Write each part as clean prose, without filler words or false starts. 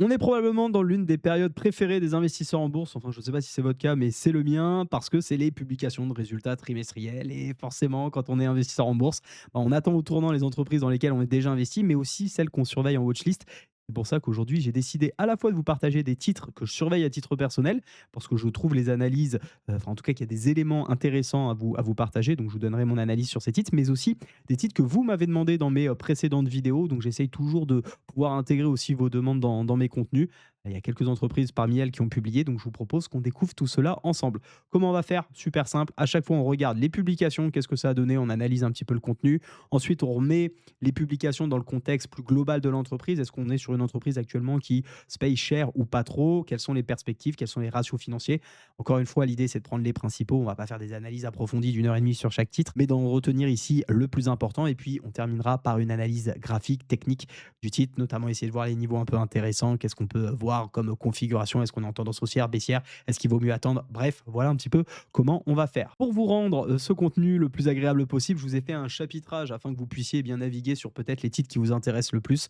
On est probablement dans l'une des périodes préférées des investisseurs en bourse. Enfin, je ne sais pas si c'est votre cas, mais c'est le mien parce que c'est les publications de résultats trimestriels. Et forcément, quand on est investisseur en bourse, bah, on attend au tournant les entreprises dans lesquelles on est déjà investi, mais aussi celles qu'on surveille en watchlist. C'est pour ça qu'aujourd'hui, j'ai décidé à la fois de vous partager des titres que je surveille à titre personnel, parce que je trouve les analyses, enfin en tout cas qu'il y a des éléments intéressants à vous partager, donc je vous donnerai mon analyse sur ces titres, mais aussi des titres que vous m'avez demandé dans mes précédentes vidéos, donc j'essaye toujours de pouvoir intégrer aussi vos demandes dans mes contenus. Il y a quelques entreprises parmi elles qui ont publié, donc je vous propose qu'on découvre tout cela ensemble. Comment on va faire? Super simple. À chaque fois, on regarde les publications, qu'est-ce que ça a donné, on analyse un petit peu le contenu. Ensuite, on remet les publications dans le contexte plus global de l'entreprise. Est-ce qu'on est sur une entreprise actuellement qui se paye cher ou pas trop? Quelles sont les perspectives? Quels sont les ratios financiers? Encore une fois, l'idée, c'est de prendre les principaux. On ne va pas faire des analyses approfondies d'une heure et demie sur chaque titre, mais d'en retenir ici le plus important. Et puis, on terminera par une analyse graphique, technique du titre, notamment essayer de voir les niveaux un peu intéressants, qu'est-ce qu'on peut voir comme configuration, est-ce qu'on est en tendance haussière, baissière, est-ce qu'il vaut mieux attendre, bref, voilà un petit peu comment on va faire. Pour vous rendre ce contenu le plus agréable possible, je vous ai fait un chapitrage afin que vous puissiez bien naviguer sur peut-être les titres qui vous intéressent le plus.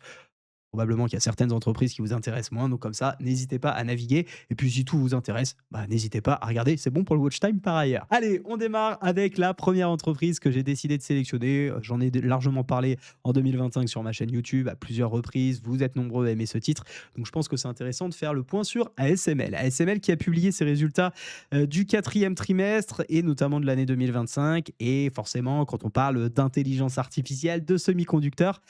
Probablement qu'il y a certaines entreprises qui vous intéressent moins, donc comme ça, n'hésitez pas à naviguer. Et puis si tout vous intéresse, bah, n'hésitez pas à regarder, c'est bon pour le watch time par ailleurs. Allez, on démarre avec la première entreprise que j'ai décidé de sélectionner. J'en ai largement parlé en 2025 sur ma chaîne YouTube à plusieurs reprises. Vous êtes nombreux à aimer ce titre, donc je pense que c'est intéressant de faire le point sur ASML. ASML qui a publié ses résultats du quatrième trimestre et notamment de l'année 2025. Et forcément, quand on parle d'intelligence artificielle, de semi-conducteurs,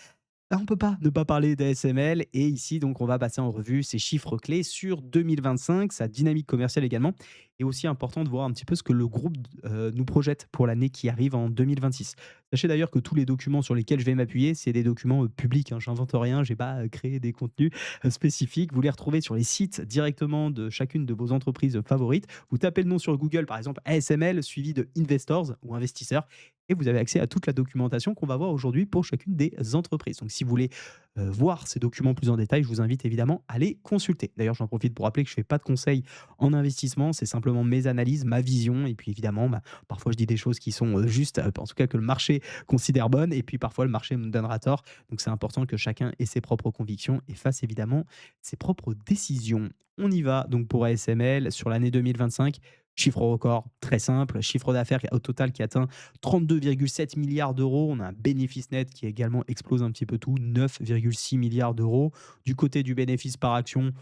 on ne peut pas ne pas parler d'ASML et ici donc on va passer en revue ses chiffres clés sur 2025, sa dynamique commerciale également et aussi important de voir un petit peu ce que le groupe, nous projette pour l'année qui arrive en 2026. Sachez d'ailleurs que tous les documents sur lesquels je vais m'appuyer, c'est des documents, publics, hein, j'invente rien, j'ai pas, créé des contenus, spécifiques. Vous les retrouvez sur les sites directement de chacune de vos entreprises, favorites. Vous tapez le nom sur Google par exemple ASML suivi de Investors ou investisseurs et vous avez accès à toute la documentation qu'on va voir aujourd'hui pour chacune des entreprises. Donc si vous voulez voir ces documents plus en détail, je vous invite évidemment à les consulter. D'ailleurs, j'en profite pour rappeler que je ne fais pas de conseils en investissement, c'est simplement mes analyses, ma vision, et puis évidemment, bah, parfois je dis des choses qui sont justes, en tout cas que le marché considère bonnes, et puis parfois le marché me donnera tort. Donc c'est important que chacun ait ses propres convictions et fasse évidemment ses propres décisions. On y va donc pour ASML sur l'année 2025. Chiffre record, très simple, chiffre d'affaires au total qui atteint 32,7 milliards d'euros. On a un bénéfice net qui également explose un petit peu tout, 9,6 milliards d'euros. Du côté du bénéfice par action,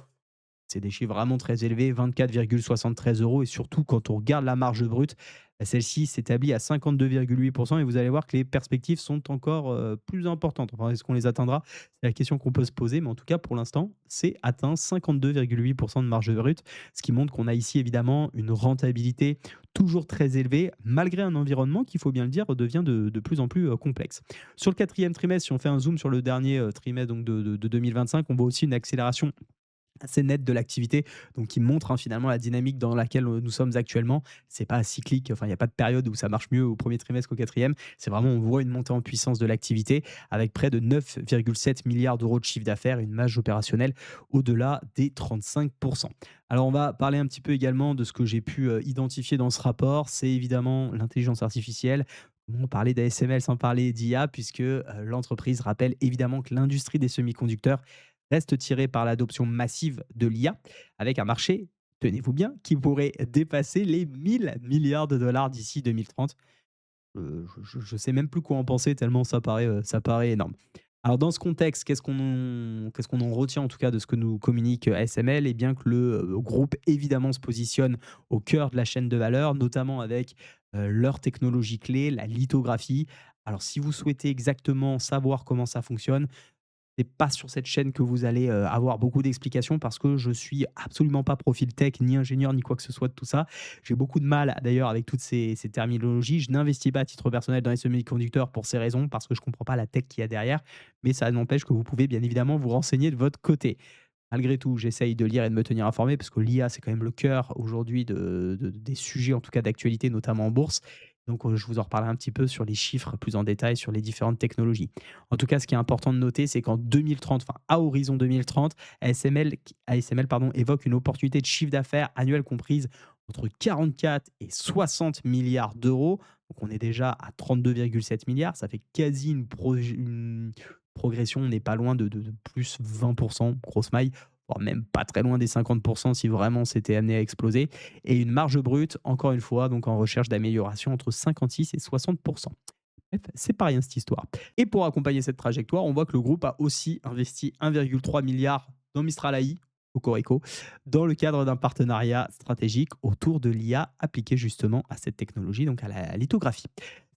c'est des chiffres vraiment très élevés, 24,73 euros. Et surtout, quand on regarde la marge brute, bah, celle-ci s'établit à 52,8%. Et vous allez voir que les perspectives sont encore plus importantes. Enfin, est-ce qu'on les atteindra? C'est la question qu'on peut se poser. Mais en tout cas, pour l'instant, c'est atteint 52,8% de marge brute, ce qui montre qu'on a ici évidemment une rentabilité toujours très élevée, malgré un environnement qui, il faut bien le dire, devient de plus en plus complexe. Sur le quatrième trimestre, si on fait un zoom sur le dernier trimestre donc de 2025, on voit aussi une accélération assez nette de l'activité, donc qui montre, hein, finalement la dynamique dans laquelle, nous sommes actuellement. C'est pas cyclique, enfin il y a pas de période où ça marche mieux au premier trimestre qu'au quatrième. C'est vraiment on voit une montée en puissance de l'activité avec près de 9,7 milliards d'euros de chiffre d'affaires et une marge opérationnelle au-delà des 35. Alors on va parler un petit peu également de ce que j'ai pu, identifier dans ce rapport, c'est évidemment l'intelligence artificielle. Comment parler d'ASML sans parler d'IA puisque, l'entreprise rappelle évidemment que l'industrie des semi-conducteurs reste tiré par l'adoption massive de l'IA, avec un marché, tenez-vous bien, qui pourrait dépasser les 1000 milliards de dollars d'ici 2030. Je sais même plus quoi en penser tellement ça paraît énorme. Alors dans ce contexte, qu'est-ce qu'on en retient en tout cas de ce que nous communique ASML? Et bien que le groupe évidemment se positionne au cœur de la chaîne de valeur, notamment avec leur technologie clé, la lithographie. Alors si vous souhaitez exactement savoir comment ça fonctionne, c'est pas sur cette chaîne que vous allez, avoir beaucoup d'explications parce que je suis absolument pas profil tech, ni ingénieur, ni quoi que ce soit de tout ça. J'ai beaucoup de mal d'ailleurs avec toutes ces terminologies. Je n'investis pas à titre personnel dans les semi-conducteurs pour ces raisons, parce que je comprends pas la tech qu'il y a derrière, mais ça n'empêche que vous pouvez bien évidemment vous renseigner de votre côté. Malgré tout, j'essaye de lire et de me tenir informé parce que l'IA, c'est quand même le cœur aujourd'hui des sujets, en tout cas d'actualité, notamment en bourse. Donc, je vous en reparlerai un petit peu sur les chiffres plus en détail sur les différentes technologies. En tout cas, ce qui est important de noter, c'est qu'en 2030, enfin à horizon 2030, ASML pardon, évoque une opportunité de chiffre d'affaires annuel comprise entre 44 et 60 milliards d'euros. Donc on est déjà à 32,7 milliards. Ça fait quasi une progression, on n'est pas loin de plus 20%, grosse maille, voire même pas très loin des 50% si vraiment c'était amené à exploser, et une marge brute, encore une fois, donc en recherche d'amélioration entre 56 et 60%. Bref, c'est pas rien cette histoire. Et pour accompagner cette trajectoire, on voit que le groupe a aussi investi 1,3 milliard dans Mistral AI, Cocorico, dans le cadre d'un partenariat stratégique autour de l'IA appliquée justement à cette technologie, donc à la lithographie.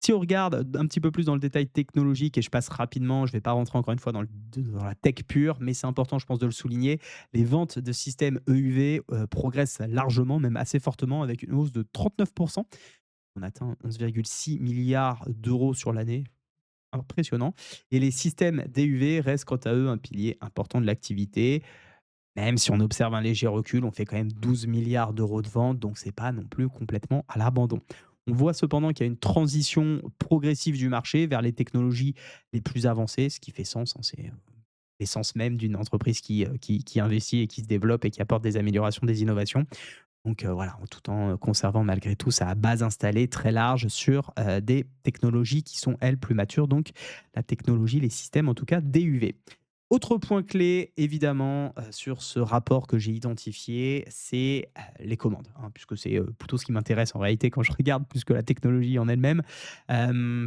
Si on regarde un petit peu plus dans le détail technologique, et je passe rapidement, je ne vais pas rentrer encore une fois dans la tech pure, mais c'est important, je pense, de le souligner, les ventes de systèmes EUV progressent largement, même assez fortement, avec une hausse de 39%. On atteint 11,6 milliards d'euros sur l'année, impressionnant. Et les systèmes DUV restent quant à eux un pilier important de l'activité. Même si on observe un léger recul, on fait quand même 12 milliards d'euros de ventes, donc c'est pas non plus complètement à l'abandon. On voit cependant qu'il y a une transition progressive du marché vers les technologies les plus avancées, ce qui fait sens, hein, c'est l'essence même d'une entreprise qui investit et qui se développe et qui apporte des améliorations, des innovations. Donc voilà, tout en conservant malgré tout sa base installée très large sur des technologies qui sont, elles, plus matures, donc la technologie, les systèmes en tout cas DUV. Autre point clé, évidemment, sur ce rapport que j'ai identifié, c'est les commandes, hein, puisque c'est plutôt ce qui m'intéresse en réalité quand je regarde plus que la technologie en elle-même.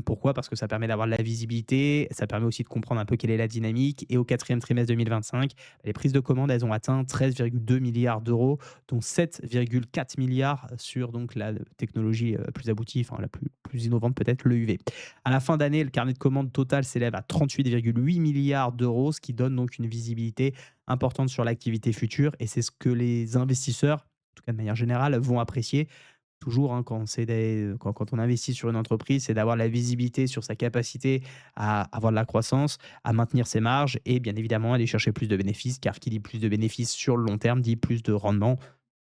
Pourquoi? Parce que ça permet d'avoir de la visibilité, ça permet aussi de comprendre un peu quelle est la dynamique. Et au quatrième trimestre 2025, les prises de commandes, elles ont atteint 13,2 milliards d'euros, dont 7,4 milliards sur donc la technologie plus aboutie, enfin la plus innovante peut-être, le UV. À la fin d'année, le carnet de commandes total s'élève à 38,8 milliards d'euros, ce qui donne donc une visibilité importante sur l'activité future. Et c'est ce que les investisseurs, en tout cas de manière générale, vont apprécier. Toujours, hein, quand on investit sur une entreprise, c'est d'avoir la visibilité sur sa capacité à avoir de la croissance, à maintenir ses marges et bien évidemment aller chercher plus de bénéfices, car qui dit plus de bénéfices sur le long terme dit plus de rendement,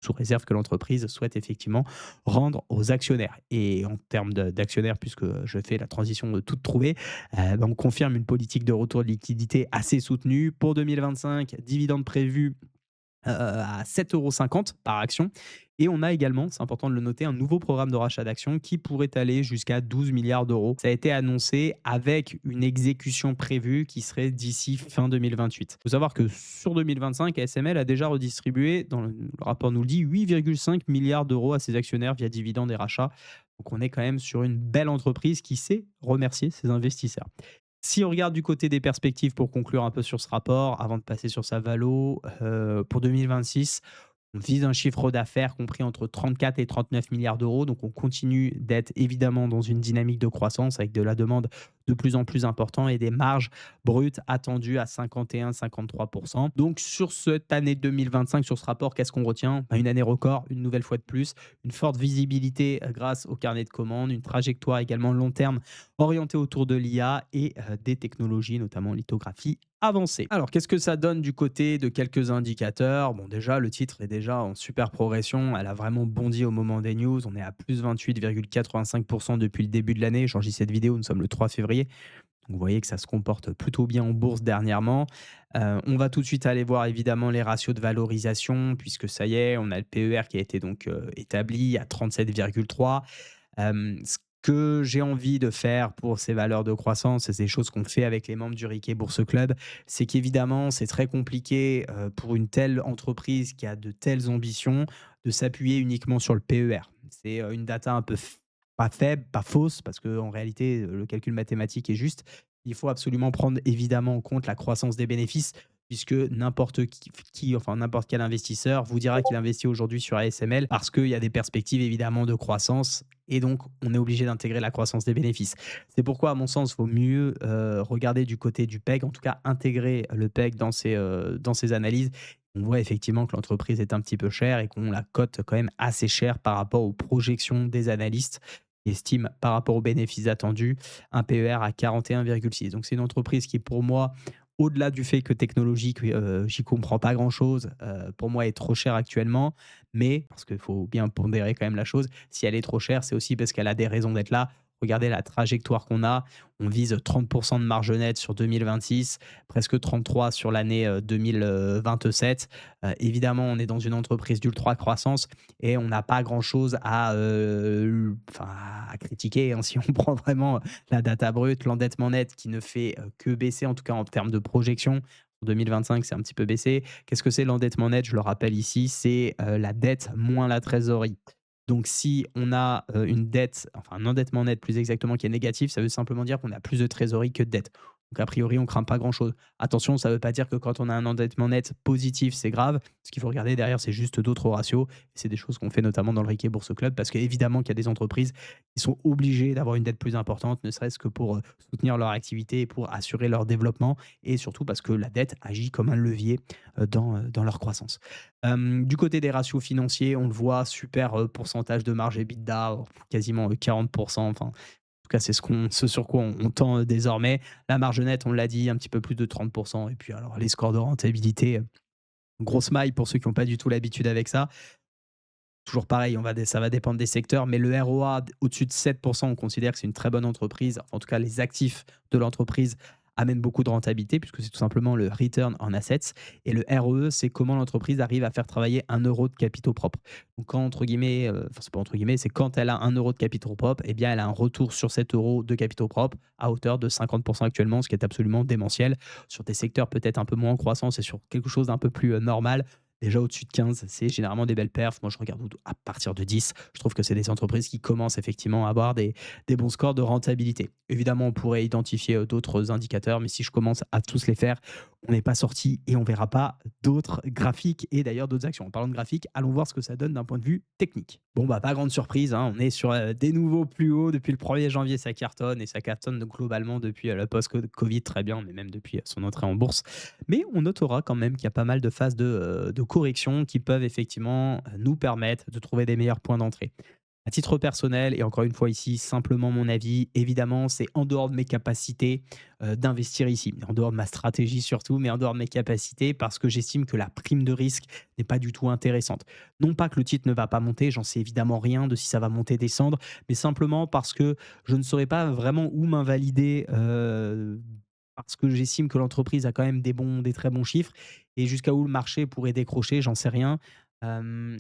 sous réserve que l'entreprise souhaite effectivement rendre aux actionnaires. Et en termes d'actionnaires, puisque je fais la transition de toute trouvée, on confirme une politique de retour de liquidité assez soutenue. Pour 2025, dividendes prévus à 7,50 € par action. Et on a également, c'est important de le noter, un nouveau programme de rachat d'actions qui pourrait aller jusqu'à 12 milliards d'euros. Ça a été annoncé avec une exécution prévue qui serait d'ici fin 2028. Il faut savoir que sur 2025, ASML a déjà redistribué, dans le rapport nous le dit, 8,5 milliards d'euros à ses actionnaires via dividendes et rachats. Donc on est quand même sur une belle entreprise qui sait remercier ses investisseurs. Si on regarde du côté des perspectives pour conclure un peu sur ce rapport, avant de passer sur sa valo, pour 2026, on vise un chiffre d'affaires compris entre 34 et 39 milliards d'euros. Donc on continue d'être évidemment dans une dynamique de croissance avec de la demande de plus en plus importante et des marges brutes attendues à 51-53%. Donc sur cette année 2025, sur ce rapport, qu'est-ce qu'on retient? Une année record, une nouvelle fois de plus, une forte visibilité grâce au carnet de commandes, une trajectoire également long terme orientée autour de l'IA et des technologies, notamment lithographie avancée. Alors, qu'est-ce que ça donne du côté de quelques indicateurs? Bon, déjà, le titre est déjà en super progression. Elle a vraiment bondi au moment des news. On est à plus 28,85% depuis le début de l'année. J'enregistre cette vidéo, nous sommes le 3 février. Donc, vous voyez que ça se comporte plutôt bien en bourse dernièrement. On va tout de suite aller voir évidemment les ratios de valorisation, puisque ça y est, on a le PER qui a été donc établi à 37,3. Ce que j'ai envie de faire pour ces valeurs de croissance et ces choses qu'on fait avec les membres du Riquet Bourse Club, c'est qu'évidemment, c'est très compliqué pour une telle entreprise qui a de telles ambitions de s'appuyer uniquement sur le PER. C'est une data un peu pas faible, pas fausse, parce qu'en réalité, le calcul mathématique est juste. Il faut absolument prendre évidemment en compte la croissance des bénéfices, puisque n'importe enfin n'importe quel investisseur vous dira qu'il investit aujourd'hui sur ASML parce qu'il y a des perspectives évidemment de croissance et donc on est obligé d'intégrer la croissance des bénéfices. C'est pourquoi, à mon sens, il vaut mieux regarder du côté du PEG, en tout cas intégrer le PEG dans ses analyses. On voit effectivement que l'entreprise est un petit peu chère et qu'on la cote quand même assez cher par rapport aux projections des analystes qui estiment par rapport aux bénéfices attendus un PER à 41,6. Donc c'est une entreprise qui, pour moi, au-delà du fait que technologique, j'y comprends pas grand-chose, pour moi, elle est trop chère actuellement. Mais, parce qu'il faut bien pondérer quand même la chose, si elle est trop chère, c'est aussi parce qu'elle a des raisons d'être là. Regardez la trajectoire qu'on a. On vise 30% de marge nette sur 2026, presque 33 sur l'année 2027. Évidemment, on est dans une entreprise d'ultra croissance et on n'a pas grand-chose enfin, à critiquer, hein, si on prend vraiment la data brute, l'endettement net qui ne fait que baisser, en tout cas en termes de projection. En 2025, c'est un petit peu baissé. Qu'est-ce que c'est l'endettement net? Je le rappelle ici, c'est, la dette moins la trésorerie. Donc si on a, une dette, enfin un endettement net plus exactement qui est négatif, ça veut simplement dire qu'on a plus de trésorerie que de dette. Donc a priori, on craint pas grand-chose. Attention, ça ne veut pas dire que quand on a un endettement net positif, c'est grave. Ce qu'il faut regarder derrière, c'est juste d'autres ratios. C'est des choses qu'on fait notamment dans le Riquet Bourse Club parce qu'évidemment qu'il y a des entreprises qui sont obligées d'avoir une dette plus importante, ne serait-ce que pour, soutenir leur activité et pour assurer leur développement et surtout parce que la dette agit comme un levier, dans leur croissance. Du côté des ratios financiers, on le voit, super, pourcentage de marge EBITDA, quasiment, 40, enfin, en tout cas, c'est ce sur quoi on tend, désormais. La marge nette, on l'a dit, un petit peu plus de 30, et puis alors les scores de rentabilité, grosse maille pour ceux qui ont pas du tout l'habitude avec ça. Toujours pareil, ça va dépendre des secteurs, mais le ROA au-dessus de 7, on considère que c'est une très bonne entreprise. Enfin, en tout cas, les actifs de l'entreprise amènent beaucoup de rentabilité puisque c'est tout simplement le return on assets. Et le ROE, c'est comment l'entreprise arrive à faire travailler 1 € de capitaux propres. Donc, quand, entre guillemets, enfin, c'est pas entre guillemets, c'est quand elle a 1 € de capitaux propres, eh bien, elle a un retour sur 7 € de capitaux propres à hauteur de 50 actuellement, ce qui est absolument démentiel. Sur des secteurs peut-être un peu moins en croissance et sur quelque chose d'un peu plus normal, déjà au-dessus de 15, c'est généralement des belles perfs. Moi, je regarde à partir de 10. Je trouve que c'est des entreprises qui commencent effectivement à avoir des bons scores de rentabilité. Évidemment, on pourrait identifier d'autres indicateurs, mais si je commence à tous les faire, on n'est pas sorti et on verra pas d'autres graphiques et d'ailleurs d'autres actions. En parlant de graphiques, allons voir ce que ça donne d'un point de vue technique. Bon, bah, pas grande surprise, hein, on est sur des nouveaux plus hauts depuis le 1er janvier, ça cartonne et ça cartonne donc globalement depuis le post-Covid, très bien, mais même depuis son entrée en bourse. Mais on notera quand même qu'il y a pas mal de phases de correction qui peuvent effectivement nous permettre de trouver des meilleurs points d'entrée. À titre personnel, et encore une fois ici, simplement mon avis, évidemment, c'est en dehors de mes capacités d'investir ici, en dehors de ma stratégie surtout, mais en dehors de mes capacités, parce que j'estime que la prime de risque n'est pas du tout intéressante. Non pas que le titre ne va pas monter, j'en sais évidemment rien de si ça va monter, descendre, mais simplement parce que je ne saurais pas vraiment où m'invalider, parce que j'estime que l'entreprise a quand même des très bons chiffres, et jusqu'à où le marché pourrait décrocher, j'en sais rien.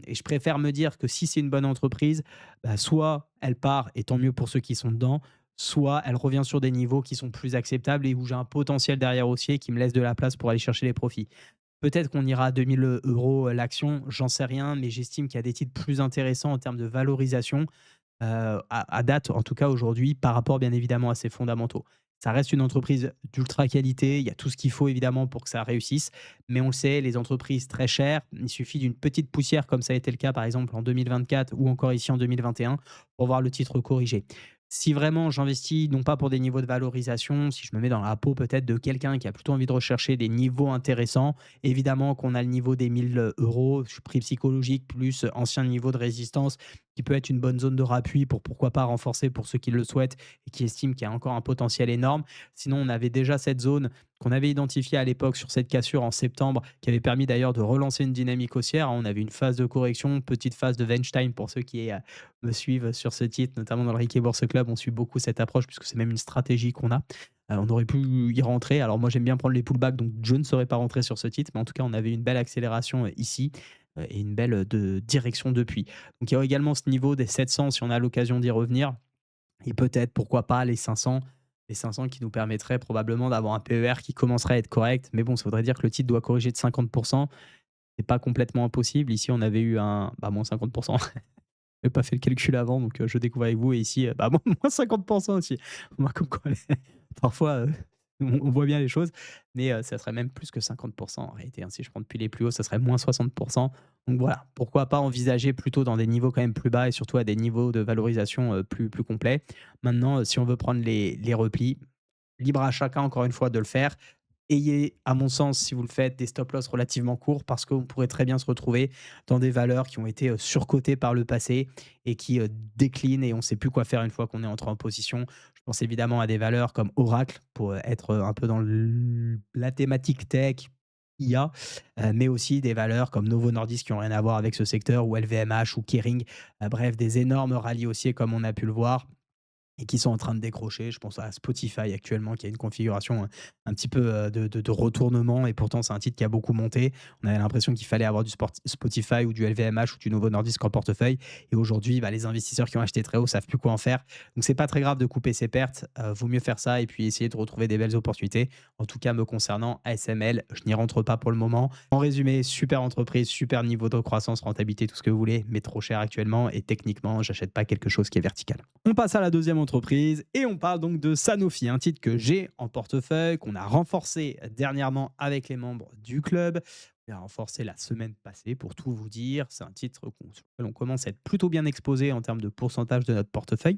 Et je préfère me dire que si c'est une bonne entreprise, bah, soit elle part et tant mieux pour ceux qui sont dedans, soit elle revient sur des niveaux qui sont plus acceptables et où j'ai un potentiel derrière haussier qui me laisse de la place pour aller chercher les profits. Peut-être qu'on ira à 2 000 € l'action, j'en sais rien, mais j'estime qu'il y a des titres plus intéressants en termes de valorisation, à date, en tout cas aujourd'hui, par rapport bien évidemment à ses fondamentaux. Ça reste une entreprise d'ultra qualité, il y a tout ce qu'il faut évidemment pour que ça réussisse, mais on le sait, les entreprises très chères, il suffit d'une petite poussière comme ça a été le cas par exemple en 2024 ou encore ici en 2021 pour voir le titre corriger. Si vraiment j'investis, non pas pour des niveaux de valorisation, si je me mets dans la peau peut-être de quelqu'un qui a plutôt envie de rechercher des niveaux intéressants, évidemment qu'on a le niveau des 1 000 €, prix psychologique plus ancien niveau de résistance qui peut être une bonne zone de rappui pour pourquoi pas renforcer pour ceux qui le souhaitent et qui estiment qu'il y a encore un potentiel énorme. Sinon, on avait déjà cette zone qu'on avait identifiée à l'époque sur cette cassure en septembre, qui avait permis d'ailleurs de relancer une dynamique haussière. On avait une phase de correction, petite phase de Weinstein pour ceux qui me suivent sur ce titre, notamment dans le Riquet Bourse Club. On suit beaucoup cette approche puisque c'est même une stratégie qu'on a. On aurait pu y rentrer. Alors moi, j'aime bien prendre les pullbacks, donc je ne serais pas rentré sur ce titre. Mais en tout cas, on avait une belle accélération ici et une belle direction depuis. Donc il y a également ce niveau des 700 si on a l'occasion d'y revenir et peut-être, pourquoi pas, les 500 qui nous permettraient probablement d'avoir un PER qui commencerait à être correct. Mais bon, ça voudrait dire que le titre doit corriger de 50. C'est pas complètement impossible. Ici, on avait eu un moins 50. J'ai pas fait le calcul avant, donc je découvre avec vous et ici, moins 50 aussi. Moi, comme quoi parfois, on voit bien les choses, mais ça serait même plus que 50 en réalité, hein. Si je prends depuis les plus hauts, ça serait moins 60. Donc voilà, pourquoi pas envisager plutôt dans des niveaux quand même plus bas et surtout à des niveaux de valorisation, plus complets. Maintenant, si on veut prendre les replis, libre à chacun encore une fois de le faire. Ayez, à mon sens, si vous le faites, des stop loss relativement courts parce qu'on pourrait très bien se retrouver dans des valeurs qui ont été surcotées par le passé et qui déclinent et on ne sait plus quoi faire une fois qu'on est entré en position. Je pense évidemment à des valeurs comme Oracle pour être un peu dans la thématique tech, IA, mais aussi des valeurs comme Novo Nordisk qui n'ont rien à voir avec ce secteur ou LVMH ou Kering. Bref, des énormes rallyes haussiers comme on a pu le voir et qui sont en train de décrocher. Je pense à Spotify actuellement qui a une configuration un petit peu de retournement et pourtant c'est un titre qui a beaucoup monté. On avait l'impression qu'il fallait avoir du Spotify ou du LVMH ou du Novo Nordisk en portefeuille et aujourd'hui bah, les investisseurs qui ont acheté très haut savent plus quoi en faire. Donc c'est pas très grave de couper ses pertes, vaut mieux faire ça et puis essayer de retrouver des belles opportunités. En tout cas me concernant, ASML, je n'y rentre pas pour le moment. En résumé, super entreprise, super niveau de croissance, rentabilité, tout ce que vous voulez, mais trop cher actuellement et techniquement, j'achète pas quelque chose qui est vertical. On passe à la deuxième entreprise et on parle donc de Sanofi, un titre que j'ai en portefeuille, qu'on a renforcé dernièrement avec les membres du club. On l'a renforcé la semaine passée pour tout vous dire. C'est un titre sur lequel on commence à être plutôt bien exposé en termes de pourcentage de notre portefeuille,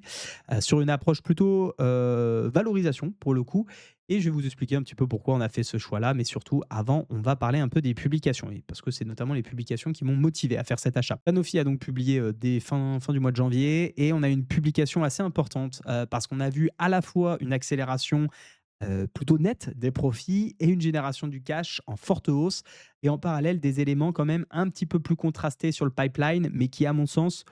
sur une approche plutôt valorisation pour le coup. Et je vais vous expliquer un petit peu pourquoi on a fait ce choix-là, mais surtout, avant, on va parler un peu des publications, et parce que c'est notamment les publications qui m'ont motivé à faire cet achat. Sanofi a donc publié dès fin du mois de janvier, et on a une publication assez importante, parce qu'on a vu à la fois une accélération plutôt nette des profits et une génération du cash en forte hausse, et en parallèle des éléments quand même un petit peu plus contrastés sur le pipeline, mais qui, à mon sens,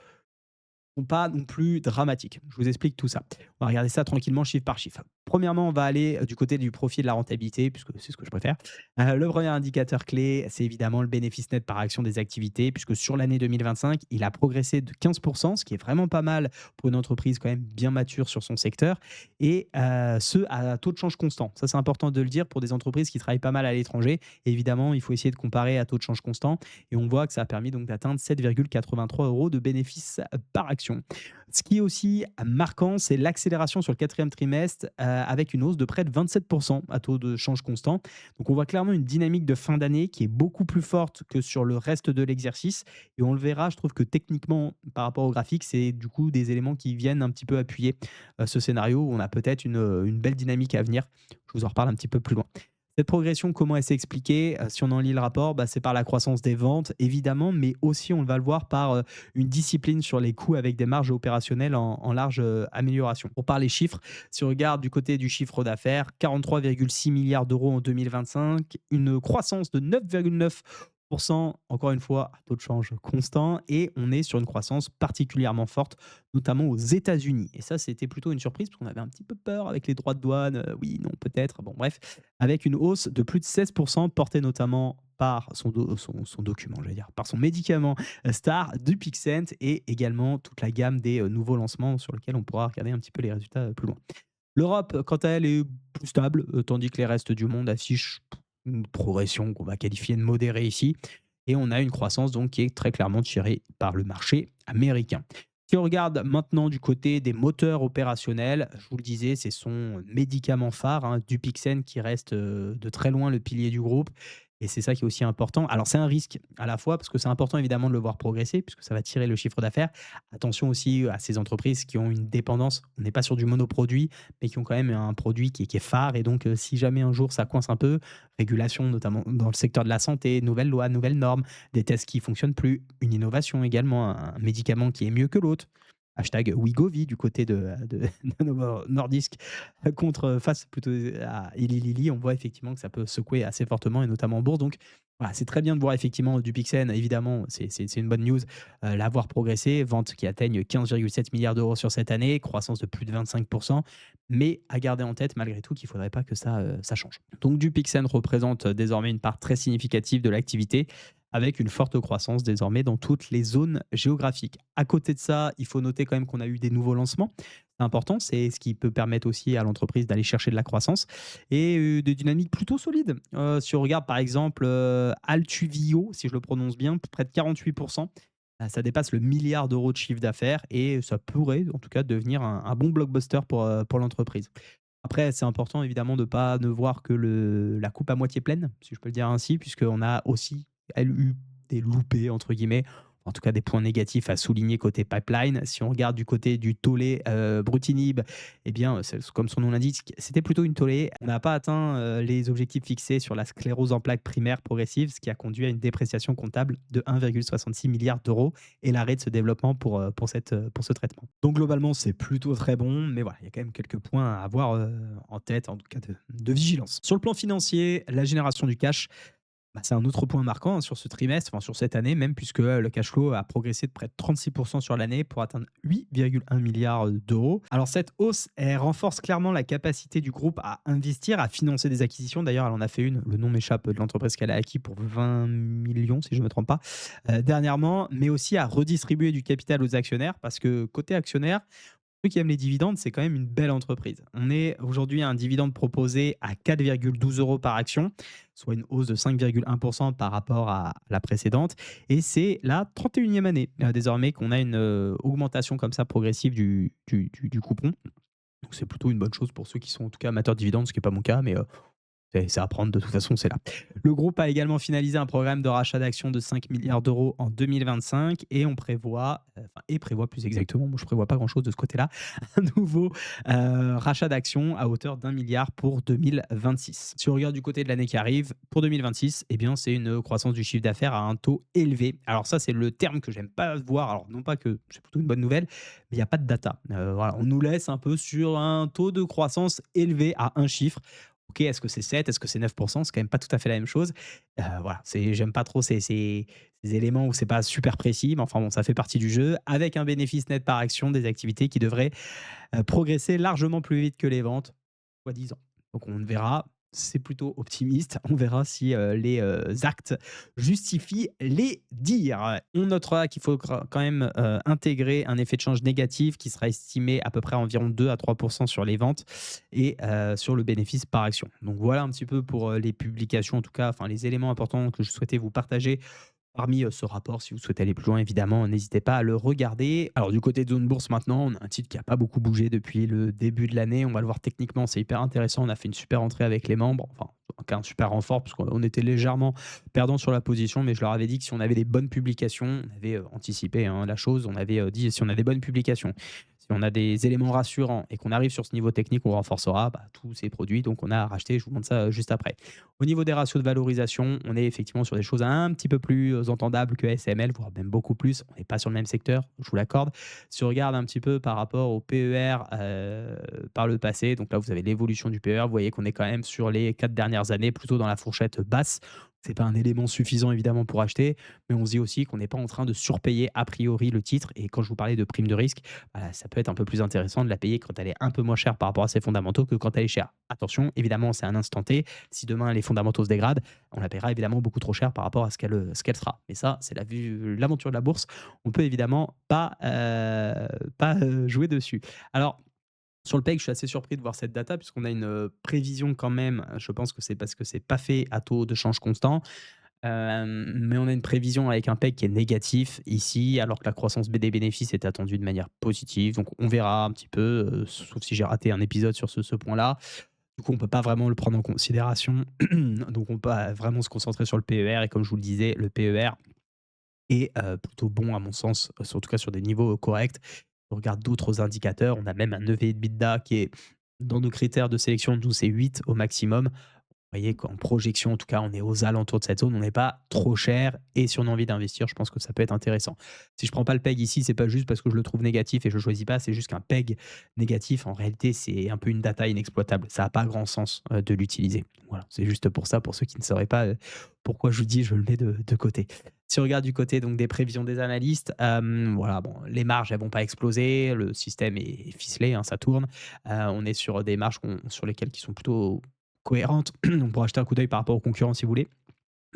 sont pas non plus dramatiques. Je vous explique tout ça. On va regarder ça tranquillement, chiffre par chiffre. Premièrement, on va aller du côté du profit et de la rentabilité, puisque c'est ce que je préfère. Le premier indicateur clé, c'est évidemment le bénéfice net par action des activités, puisque sur l'année 2025, il a progressé de 15%, ce qui est vraiment pas mal pour une entreprise quand même bien mature sur son secteur, et ce, à taux de change constant. Ça, c'est important de le dire pour des entreprises qui travaillent pas mal à l'étranger. Évidemment, il faut essayer de comparer à taux de change constant, et on voit que ça a permis donc d'atteindre 7,83 euros de bénéfice par action. Ce qui est aussi marquant, c'est l'accélération sur le quatrième trimestre, avec une hausse de près de 27% à taux de change constant. Donc on voit clairement une dynamique de fin d'année qui est beaucoup plus forte que sur le reste de l'exercice. Et on le verra, je trouve que techniquement, par rapport au graphique, c'est du coup des éléments qui viennent un petit peu appuyer ce scénario où on a peut-être une belle dynamique à venir. Je vous en reparle un petit peu plus loin. Cette progression, comment elle s'est expliquée? Si on en lit le rapport, bah, c'est par la croissance des ventes, évidemment, mais aussi, on va le voir, par une discipline sur les coûts avec des marges opérationnelles en large amélioration. Pour parler chiffres, si on regarde du côté du chiffre d'affaires, 43,6 milliards d'euros en 2025, une croissance de 9,9, encore une fois, à taux de change constant, et on est sur une croissance particulièrement forte, notamment aux États-Unis. Et ça, c'était plutôt une surprise parce qu'on avait un petit peu peur avec les droits de douane. Oui, non, peut-être. Bon, bref, avec une hausse de plus de 16%, portée notamment par son document, j'allais dire, par son médicament star du Pixent, et également toute la gamme des nouveaux lancements sur lesquels on pourra regarder un petit peu les résultats plus loin. L'Europe, quant à elle, est plus stable, tandis que les restes du monde affichent une progression qu'on va qualifier de modérée ici. Et on a une croissance donc qui est très clairement tirée par le marché américain. Si on regarde maintenant du côté des moteurs opérationnels, je vous le disais, c'est son médicament phare, hein, Dupixent, qui reste de très loin le pilier du groupe. Et c'est ça qui est aussi important. Alors c'est un risque à la fois parce que c'est important évidemment de le voir progresser puisque ça va tirer le chiffre d'affaires. Attention aussi à ces entreprises qui ont une dépendance. On n'est pas sur du monoproduit, mais qui ont quand même un produit qui est phare. Et donc si jamais un jour ça coince un peu, régulation notamment dans le secteur de la santé, nouvelles lois, nouvelles normes, des tests qui fonctionnent plus, une innovation également, un médicament qui est mieux que l'autre. Hashtag Wegovy du côté de Novo Nordisk, contre face plutôt à Eli Lilly. On voit effectivement que ça peut secouer assez fortement et notamment en bourse. Donc voilà, c'est très bien de voir effectivement du Pixen. Évidemment, c'est une bonne news, l'avoir progressé. Ventes qui atteignent 15,7 milliards d'euros sur cette année, croissance de plus de 25%. Mais à garder en tête malgré tout qu'il ne faudrait pas que ça change. Donc du Pixen représente désormais une part très significative de l'activité, avec une forte croissance désormais dans toutes les zones géographiques. À côté de ça, il faut noter quand même qu'on a eu des nouveaux lancements. C'est important, c'est ce qui peut permettre aussi à l'entreprise d'aller chercher de la croissance et des dynamiques plutôt solides. Si on regarde par exemple Altuvio, si je le prononce bien, près de 48%. Ça dépasse le milliard d'euros de chiffre d'affaires et ça pourrait en tout cas devenir un bon blockbuster pour l'entreprise. Après, c'est important évidemment de pas ne voir que la coupe à moitié pleine, si je peux le dire ainsi, puisqu'on a aussi elle eu des «loupés» entre guillemets, en tout cas des points négatifs à souligner côté pipeline. Si on regarde du côté du tollé, Brutinib, eh bien, c'est comme son nom l'indique, c'était plutôt une tollée. On n'a pas atteint, les objectifs fixés sur la sclérose en plaques primaire progressive, ce qui a conduit à une dépréciation comptable de 1,66 milliard d'euros et l'arrêt de ce développement pour ce traitement. Donc globalement, c'est plutôt très bon, mais voilà, il y a quand même quelques points à avoir, en tête, en tout cas de vigilance. Sur le plan financier, la génération du cash Bah, c'est un autre point marquant, hein, sur ce trimestre, enfin sur cette année même, puisque le cash flow a progressé de près de 36% sur l'année pour atteindre 8,1 milliards d'euros. Alors cette hausse, elle renforce clairement la capacité du groupe à investir, à financer des acquisitions. D'ailleurs, elle en a fait une, le nom m'échappe, de l'entreprise qu'elle a acquis pour 20 millions, si je ne me trompe pas, dernièrement, mais aussi à redistribuer du capital aux actionnaires, parce que côté actionnaire, ceux qui aiment les dividendes, c'est quand même une belle entreprise. On est aujourd'hui à un dividende proposé à 4,12 € par action, soit une hausse de 5,1% par rapport à la précédente. Et c'est la 31e année désormais qu'on a une augmentation comme ça progressive du coupon. Donc c'est plutôt une bonne chose pour ceux qui sont en tout cas amateurs de dividendes, ce qui n'est pas mon cas, mais c'est à prendre de toute façon, c'est là. Le groupe a également finalisé un programme de rachat d'actions de 5 milliards d'euros en 2025 et on prévoit, prévoit plus exactement, moi je prévois pas grand-chose de ce côté-là, un nouveau rachat d'actions à hauteur d'1 milliard pour 2026. Si on regarde du côté de l'année qui arrive, pour 2026, eh bien c'est une croissance du chiffre d'affaires à un taux élevé. Alors ça, c'est le terme que j'aime pas voir. Alors non pas que c'est plutôt une bonne nouvelle, mais il n'y a pas de data. Voilà, on nous laisse un peu sur un taux de croissance élevé à un chiffre. OK, est-ce que c'est 7, est-ce que c'est 9? C'est quand même pas tout à fait la même chose. Voilà, j'aime pas trop ces éléments où c'est pas super précis, mais enfin bon, ça fait partie du jeu, avec un bénéfice net par action des activités qui devrait progresser largement plus vite que les ventes, soi-disant. Donc on verra, c'est plutôt optimiste. On verra si les actes justifient les dires. On notera qu'il faut quand même intégrer un effet de change négatif qui sera estimé à peu près à environ 2 à 3% sur les ventes et sur le bénéfice par action. Donc voilà un petit peu pour les publications, en tout cas, enfin les éléments importants que je souhaitais vous partager parmi ce rapport. Si vous souhaitez aller plus loin, évidemment, n'hésitez pas à le regarder. Alors, du côté de Zone Bourse, maintenant, on a un titre qui n'a pas beaucoup bougé depuis le début de l'année. On va le voir techniquement, c'est hyper intéressant. On a fait une super entrée avec les membres, enfin, un super renfort, parce qu'on était légèrement perdant sur la position, mais je leur avais dit que si on avait des bonnes publications, on avait anticipé hein, la chose, on avait dit si on a des bonnes publications, si on a des éléments rassurants et qu'on arrive sur ce niveau technique, on renforcera bah, tous ces produits. Donc, on a racheté, je vous montre ça juste après. Au niveau des ratios de valorisation, on est effectivement sur des choses un petit peu plus entendables que ASML, voire même beaucoup plus. On n'est pas sur le même secteur, je vous l'accorde. Si on regarde un petit peu par rapport au PER par le passé, donc là vous avez l'évolution du PER, vous voyez qu'on est quand même sur les 4 dernières années, plutôt dans la fourchette basse. C'est pas un élément suffisant évidemment pour acheter, mais on se dit aussi qu'on n'est pas en train de surpayer a priori le titre. Et quand je vous parlais de prime de risque, voilà, ça peut être un peu plus intéressant de la payer quand elle est un peu moins chère par rapport à ses fondamentaux que quand elle est chère. Attention, évidemment, c'est un instant T. Si demain les fondamentaux se dégradent, on la paiera évidemment beaucoup trop cher par rapport à ce qu'elle sera. Mais ça, c'est l'aventure de la bourse. On peut évidemment pas jouer dessus. Alors, sur le PEG, je suis assez surpris de voir cette data puisqu'on a une prévision quand même. Je pense que c'est parce que c'est pas fait à taux de change constant. Mais on a une prévision avec un PEG qui est négatif ici, alors que la croissance des bénéfices est attendue de manière positive. Donc on verra un petit peu, sauf si j'ai raté un épisode sur ce point-là. Du coup, on peut pas vraiment le prendre en considération. Donc on peut vraiment se concentrer sur le PER et comme je vous le disais, le PER est, plutôt bon à mon sens, en tout cas sur des niveaux, corrects. On regarde d'autres indicateurs, on a même un EV/EBITDA qui est dans nos critères de sélection, nous c'est 8 au maximum. Vous voyez qu'en projection, en tout cas, on est aux alentours de cette zone, on n'est pas trop cher et si on a envie d'investir, je pense que ça peut être intéressant. Si je prends pas le PEG ici, c'est pas juste parce que je le trouve négatif et je choisis pas, c'est juste qu'un PEG négatif, en réalité, c'est un peu une data inexploitable. Ça a pas grand sens, de l'utiliser. Voilà, c'est juste pour ça, pour ceux qui ne sauraient pas, pourquoi je vous dis: «Je le mets de côté». Si on regarde du côté donc des prévisions des analystes, voilà, bon, les marges, elles vont pas exploser, le système est ficelé, hein, ça tourne. On est sur des marges sur lesquelles qui sont plutôt cohérente. On pourra jeter un coup d'œil par rapport aux concurrents si vous voulez.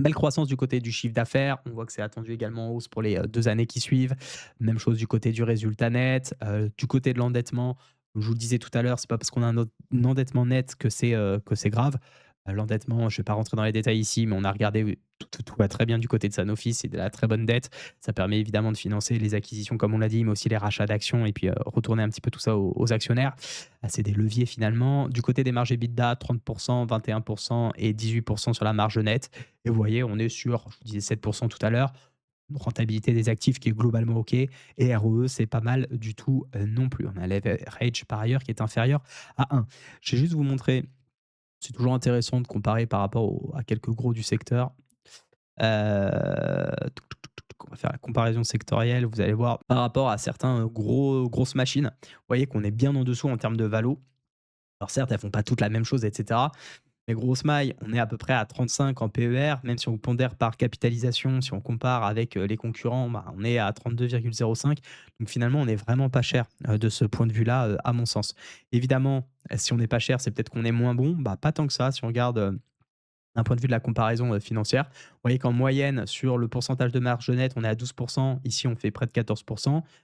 Belle croissance du côté du chiffre d'affaires. On voit que c'est attendu également en hausse pour les 2 années qui suivent. Même chose du côté du résultat net, du côté de l'endettement. Je vous le disais tout à l'heure, c'est pas parce qu'on a un endettement net que c'est grave. L'endettement, je ne vais pas rentrer dans les détails ici, mais on a regardé, oui, tout va très bien du côté de Sanofi, c'est de la très bonne dette. Ça permet évidemment de financer les acquisitions comme on l'a dit, mais aussi les rachats d'actions et puis, retourner un petit peu tout ça aux actionnaires. C'est des leviers finalement. Du côté des marges EBITDA, 30 21 et 18 sur la marge nette et vous voyez, on est sur, je vous disais 7 tout à l'heure, une rentabilité des actifs qui est globalement OK et ROE, c'est pas mal du tout, non plus. On a leverage par ailleurs qui est inférieur à 1. Je vais juste vous montrer, c'est toujours intéressant de comparer par rapport à quelques gros du secteur. On va faire la comparaison sectorielle. Vous allez voir par rapport à certains grosses machines, vous voyez qu'on est bien en dessous en termes de valo. Alors certes, elles font pas toutes la même chose, etc. Les grosses mailles, on est à peu près à 35 en PER, même si on pondère par capitalisation, si on compare avec, les concurrents, bah, on est à 32,05. Donc finalement, on est vraiment pas cher, de ce point de vue-là, à mon sens. Évidemment, si on n'est pas cher, c'est peut-être qu'on est moins bon, bah, pas tant que ça. Si on regarde, d'un point de vue de la comparaison, financière, vous voyez qu'en moyenne, sur le pourcentage de marge nette, on est à 12. Ici, on fait près de 14.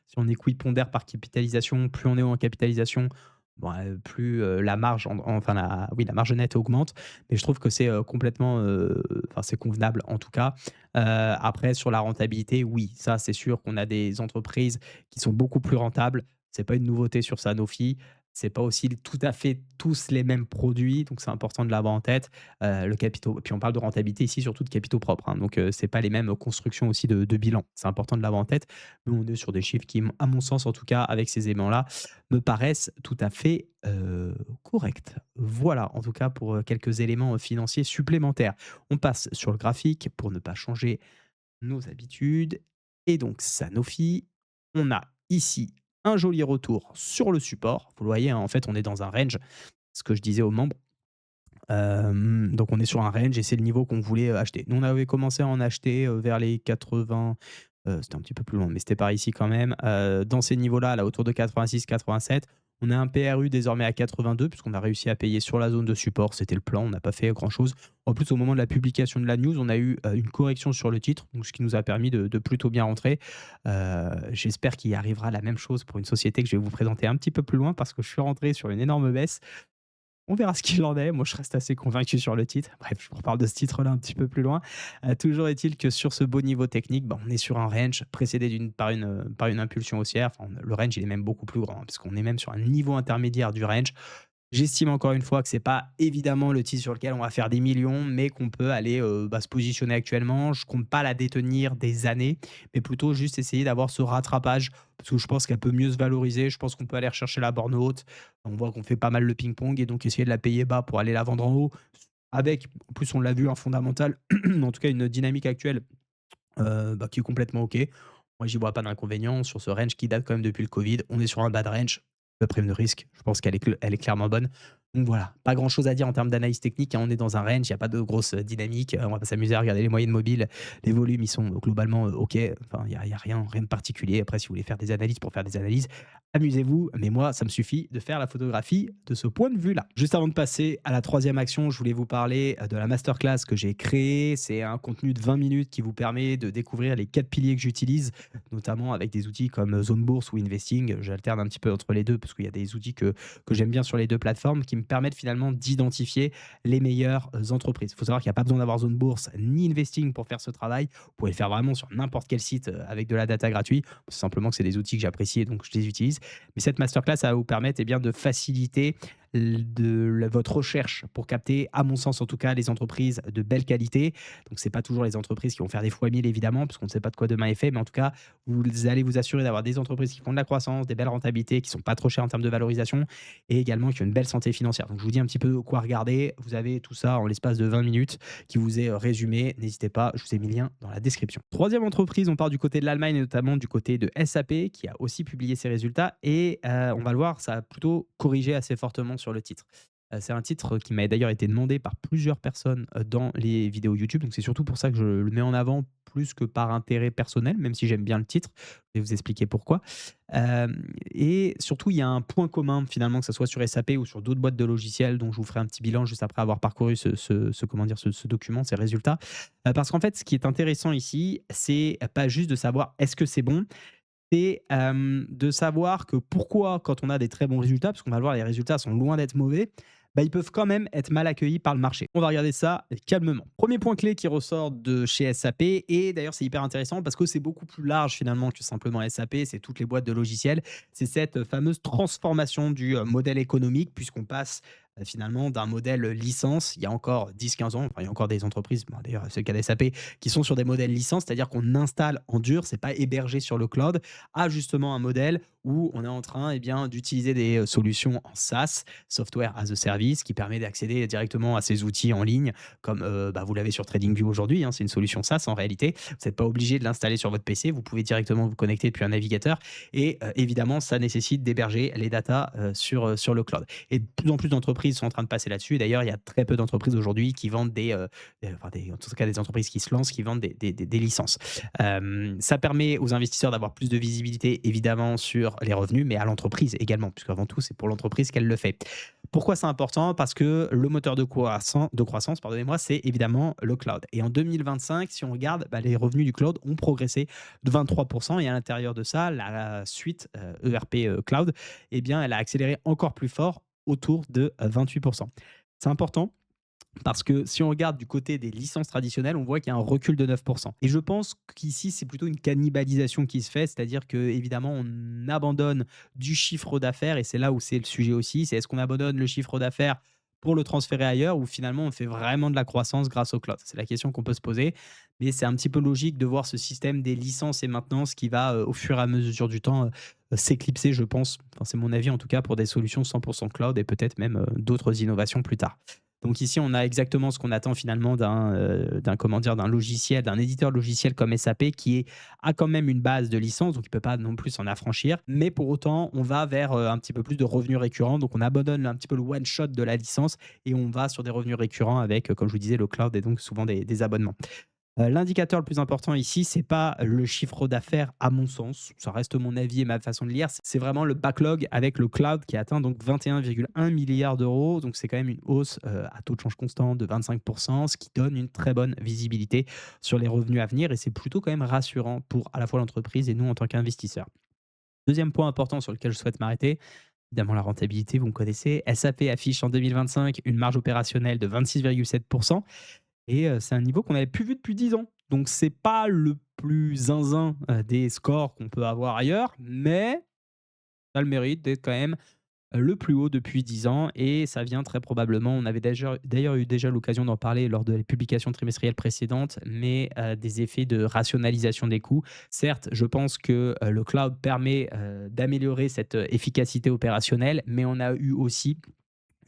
Si on équipondère par capitalisation, plus on est haut en capitalisation, bon, plus, la marge enfin la marge nette augmente. Mais je trouve que c'est, complètement, enfin, c'est convenable en tout cas. Après sur la rentabilité, oui, ça c'est sûr qu'on a des entreprises qui sont beaucoup plus rentables. C'est pas une nouveauté sur Sanofi. C'est pas aussi tout à fait tous les mêmes produits, donc c'est important de l'avoir en tête. Le capitaux, puis on parle de rentabilité ici, surtout de capitaux propres, hein, donc c'est pas les mêmes constructions aussi de bilan. C'est important de l'avoir en tête. Nous, on est sur des chiffres qui, à mon sens en tout cas, avec ces éléments-là, me paraissent tout à fait, corrects. Voilà, en tout cas pour, quelques éléments, financiers supplémentaires. On passe sur le graphique pour ne pas changer nos habitudes et donc Sanofi, on a ici un joli retour sur le support. Vous le voyez, hein, en fait, on est dans un range, ce que je disais aux membres. Donc on est sur un range et c'est le niveau qu'on voulait, acheter. Nous, on avait commencé à en acheter, vers les 80, c'était un petit peu plus loin, mais c'était par ici quand même. Dans ces niveaux-là, là, autour de 86-87, on a un PRU désormais à 82 puisqu'on a réussi à payer sur la zone de support. C'était le plan, on n'a pas fait grand-chose. En plus, au moment de la publication de la news, on a eu, une correction sur le titre, donc ce qui nous a permis de plutôt bien rentrer. J'espère qu'il arrivera la même chose pour une société que je vais vous présenter un petit peu plus loin parce que je suis rentré sur une énorme baisse. On verra ce qu'il en est. Moi, je reste assez convaincu sur le titre. Bref, je vous reparle de ce titre-là un petit peu plus loin. Toujours est-il que sur ce beau niveau technique, bah, on est sur un range précédé par une impulsion haussière. Enfin, le range, il est même beaucoup plus grand, hein, parce qu'on est même sur un niveau intermédiaire du range. J'estime encore une fois que c'est pas évidemment le titre sur lequel on va faire des millions, mais qu'on peut aller, bah, se positionner actuellement. Je compte pas la détenir des années, mais plutôt juste essayer d'avoir ce rattrapage, parce que je pense qu'elle peut mieux se valoriser. Je pense qu'on peut aller rechercher la borne haute. On voit qu'on fait pas mal le ping-pong et donc essayer de la payer bas pour aller la vendre en haut avec, en plus on l'a vu, un fondamental, en tout cas une dynamique actuelle, bah, qui est complètement OK. Moi, j'y vois pas d'inconvénient sur ce range qui date quand même depuis le Covid. On est sur un bad range. La prime de risque, je pense elle est clairement bonne. Donc voilà, pas grand chose à dire en termes d'analyse technique, hein. On est dans un range, il n'y a pas de grosse dynamique. On va pas s'amuser à regarder les moyennes mobiles. Les volumes, ils sont globalement OK. Enfin, il y a rien de particulier. Après, si vous voulez faire des analyses pour faire des analyses, amusez-vous. Mais moi, ça me suffit de faire la photographie de ce point de vue-là. Juste avant de passer à la troisième action, je voulais vous parler de la masterclass que j'ai créée. C'est un contenu de 20 minutes qui vous permet de découvrir les 4 piliers que j'utilise, notamment avec des outils comme Zone Bourse ou Investing. J'alterne un petit peu entre les deux parce qu'il y a des outils que j'aime bien sur les deux plateformes qui me permettent finalement d'identifier les meilleures entreprises. Il faut savoir qu'il n'y a pas besoin d'avoir Zone Bourse ni Investing pour faire ce travail. Vous pouvez le faire vraiment sur n'importe quel site avec de la data gratuite. C'est simplement que c'est des outils que j'apprécie et donc je les utilise. Mais cette masterclass, ça va vous permettre, eh bien, de faciliter votre recherche pour capter, à mon sens en tout cas, les entreprises de belle qualité. Donc, c'est pas toujours les entreprises qui vont faire des fois 1000 évidemment, parce qu'on ne sait pas de quoi demain est fait, mais en tout cas, vous allez vous assurer d'avoir des entreprises qui font de la croissance, des belles rentabilités, qui sont pas trop chères en termes de valorisation et également qui ont une belle santé financière. Donc, je vous dis un petit peu quoi regarder. Vous avez tout ça en l'espace de 20 minutes qui vous est résumé. N'hésitez pas, je vous ai mis le lien dans la description. Troisième entreprise, on part du côté de l'Allemagne et notamment du côté de SAP qui a aussi publié ses résultats et on va le voir, ça a plutôt corrigé assez fortement sur le titre. C'est un titre qui m'a d'ailleurs été demandé par plusieurs personnes, dans les vidéos YouTube, donc c'est surtout pour ça que je le mets en avant plus que par intérêt personnel, même si j'aime bien le titre. Je vais vous expliquer pourquoi. Et surtout, il y a un point commun finalement, que ça soit sur SAP ou sur d'autres boîtes de logiciels dont je vous ferai un petit bilan juste après avoir parcouru comment dire? Ce document, ces résultats. Parce qu'en fait, ce qui est intéressant ici, c'est pas juste de savoir est-ce que c'est bon, c'est, de savoir que pourquoi quand on a des très bons résultats, parce qu'on va le voir, les résultats sont loin d'être mauvais, bah, ils peuvent quand même être mal accueillis par le marché. On va regarder ça calmement. Premier point clé qui ressort de chez SAP et d'ailleurs c'est hyper intéressant parce que c'est beaucoup plus large finalement que simplement SAP, c'est toutes les boîtes de logiciels. C'est cette fameuse transformation du, modèle économique puisqu'on passe, finalement d'un modèle licence il y a encore 10-15 ans, enfin il y a encore des entreprises, bon d'ailleurs c'est le cas d'SAP, qui sont sur des modèles licence, c'est-à-dire qu'on installe en dur, c'est pas hébergé sur le cloud, à justement un modèle où on est en train, eh bien, d'utiliser des, solutions en SaaS, Software as a Service, qui permet d'accéder directement à ces outils en ligne comme, bah, vous l'avez sur TradingView aujourd'hui, hein, c'est une solution SaaS en réalité. Vous n'êtes pas obligé de l'installer sur votre PC, vous pouvez directement vous connecter depuis un navigateur et évidemment ça nécessite d'héberger les datas, sur le cloud et de plus en plus d'entreprises d'entreprises sont en train de passer là-dessus et d'ailleurs, il y a très peu d'entreprises aujourd'hui qui vendent enfin en tout cas des entreprises qui se lancent, qui vendent des licences. Ça permet aux investisseurs d'avoir plus de visibilité évidemment sur les revenus, mais à l'entreprise également, puisqu'avant tout, c'est pour l'entreprise qu'elle le fait. Pourquoi c'est important? Parce que le moteur de croissance, pardonnez-moi, c'est évidemment le cloud. Et en 2025, si on regarde, bah, les revenus du cloud ont progressé de 23%. Et à l'intérieur de ça, la suite ERP Cloud, eh bien, elle a accéléré encore plus fort autour de 28%. C'est important parce que si on regarde du côté des licences traditionnelles, on voit qu'il y a un recul de 9%. Et je pense qu'ici, c'est plutôt une cannibalisation qui se fait, c'est-à-dire qu'évidemment, on abandonne du chiffre d'affaires, et c'est là où c'est le sujet aussi, c'est est-ce qu'on abandonne le chiffre d'affaires pour le transférer ailleurs ou finalement on fait vraiment de la croissance grâce au cloud? C'est la question qu'on peut se poser, mais c'est un petit peu logique de voir ce système des licences et maintenance qui va, au fur et à mesure du temps, s'éclipser, je pense. Enfin, c'est mon avis en tout cas pour des solutions 100% cloud et peut-être même d'autres innovations plus tard. Donc ici, on a exactement ce qu'on attend finalement d'un comment dire, d'un logiciel, d'un éditeur logiciel comme SAP a quand même une base de licence, donc il ne peut pas non plus s'en affranchir. Mais pour autant, on va vers un petit peu plus de revenus récurrents. Donc on abandonne un petit peu le one shot de la licence et on va sur des revenus récurrents avec, comme je vous disais, le cloud et donc souvent des abonnements. L'indicateur le plus important ici, c'est pas le chiffre d'affaires à mon sens, ça reste mon avis et ma façon de lire, c'est vraiment le backlog avec le cloud qui atteint donc 21,1 milliards d'euros. Donc c'est quand même une hausse, à taux de change constant de 25, ce qui donne une très bonne visibilité sur les revenus à venir et c'est plutôt quand même rassurant pour à la fois l'entreprise et nous en tant qu'investisseurs. Deuxième point important sur lequel je souhaite m'arrêter, évidemment la rentabilité, vous me connaissez. SAP affiche en 2025 une marge opérationnelle de 26,7 et c'est un niveau qu'on n'avait plus vu depuis 10 ans. Donc c'est pas le plus zinzin, des scores qu'on peut avoir ailleurs, mais ça a le mérite d'être quand même le plus haut depuis 10 ans et ça vient très probablement on avait d'ailleurs eu déjà l'occasion d'en parler lors de les publications trimestrielles précédentes, mais des effets de rationalisation des coûts. Certes, je pense que, le cloud permet, d'améliorer cette, efficacité opérationnelle, mais on a eu aussi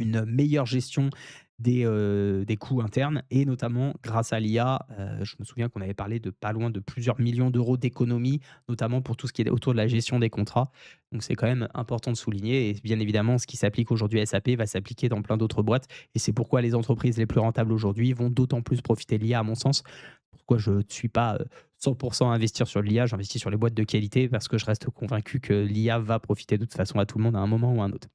une meilleure gestion des coûts internes et notamment grâce à l'IA, je me souviens qu'on avait parlé de pas loin de plusieurs millions d'euros d'économies, notamment pour tout ce qui est autour de la gestion des contrats. Donc c'est quand même important de souligner et bien évidemment, ce qui s'applique aujourd'hui à SAP va s'appliquer dans plein d'autres boîtes et c'est pourquoi les entreprises les plus rentables aujourd'hui vont d'autant plus profiter de l'IA à mon sens. Pourquoi je ne suis pas, 100 à investir sur l'IA, j'investis sur les boîtes de qualité parce que je reste convaincu que l'IA va profiter de toute façon à tout le monde à un moment ou à un autre.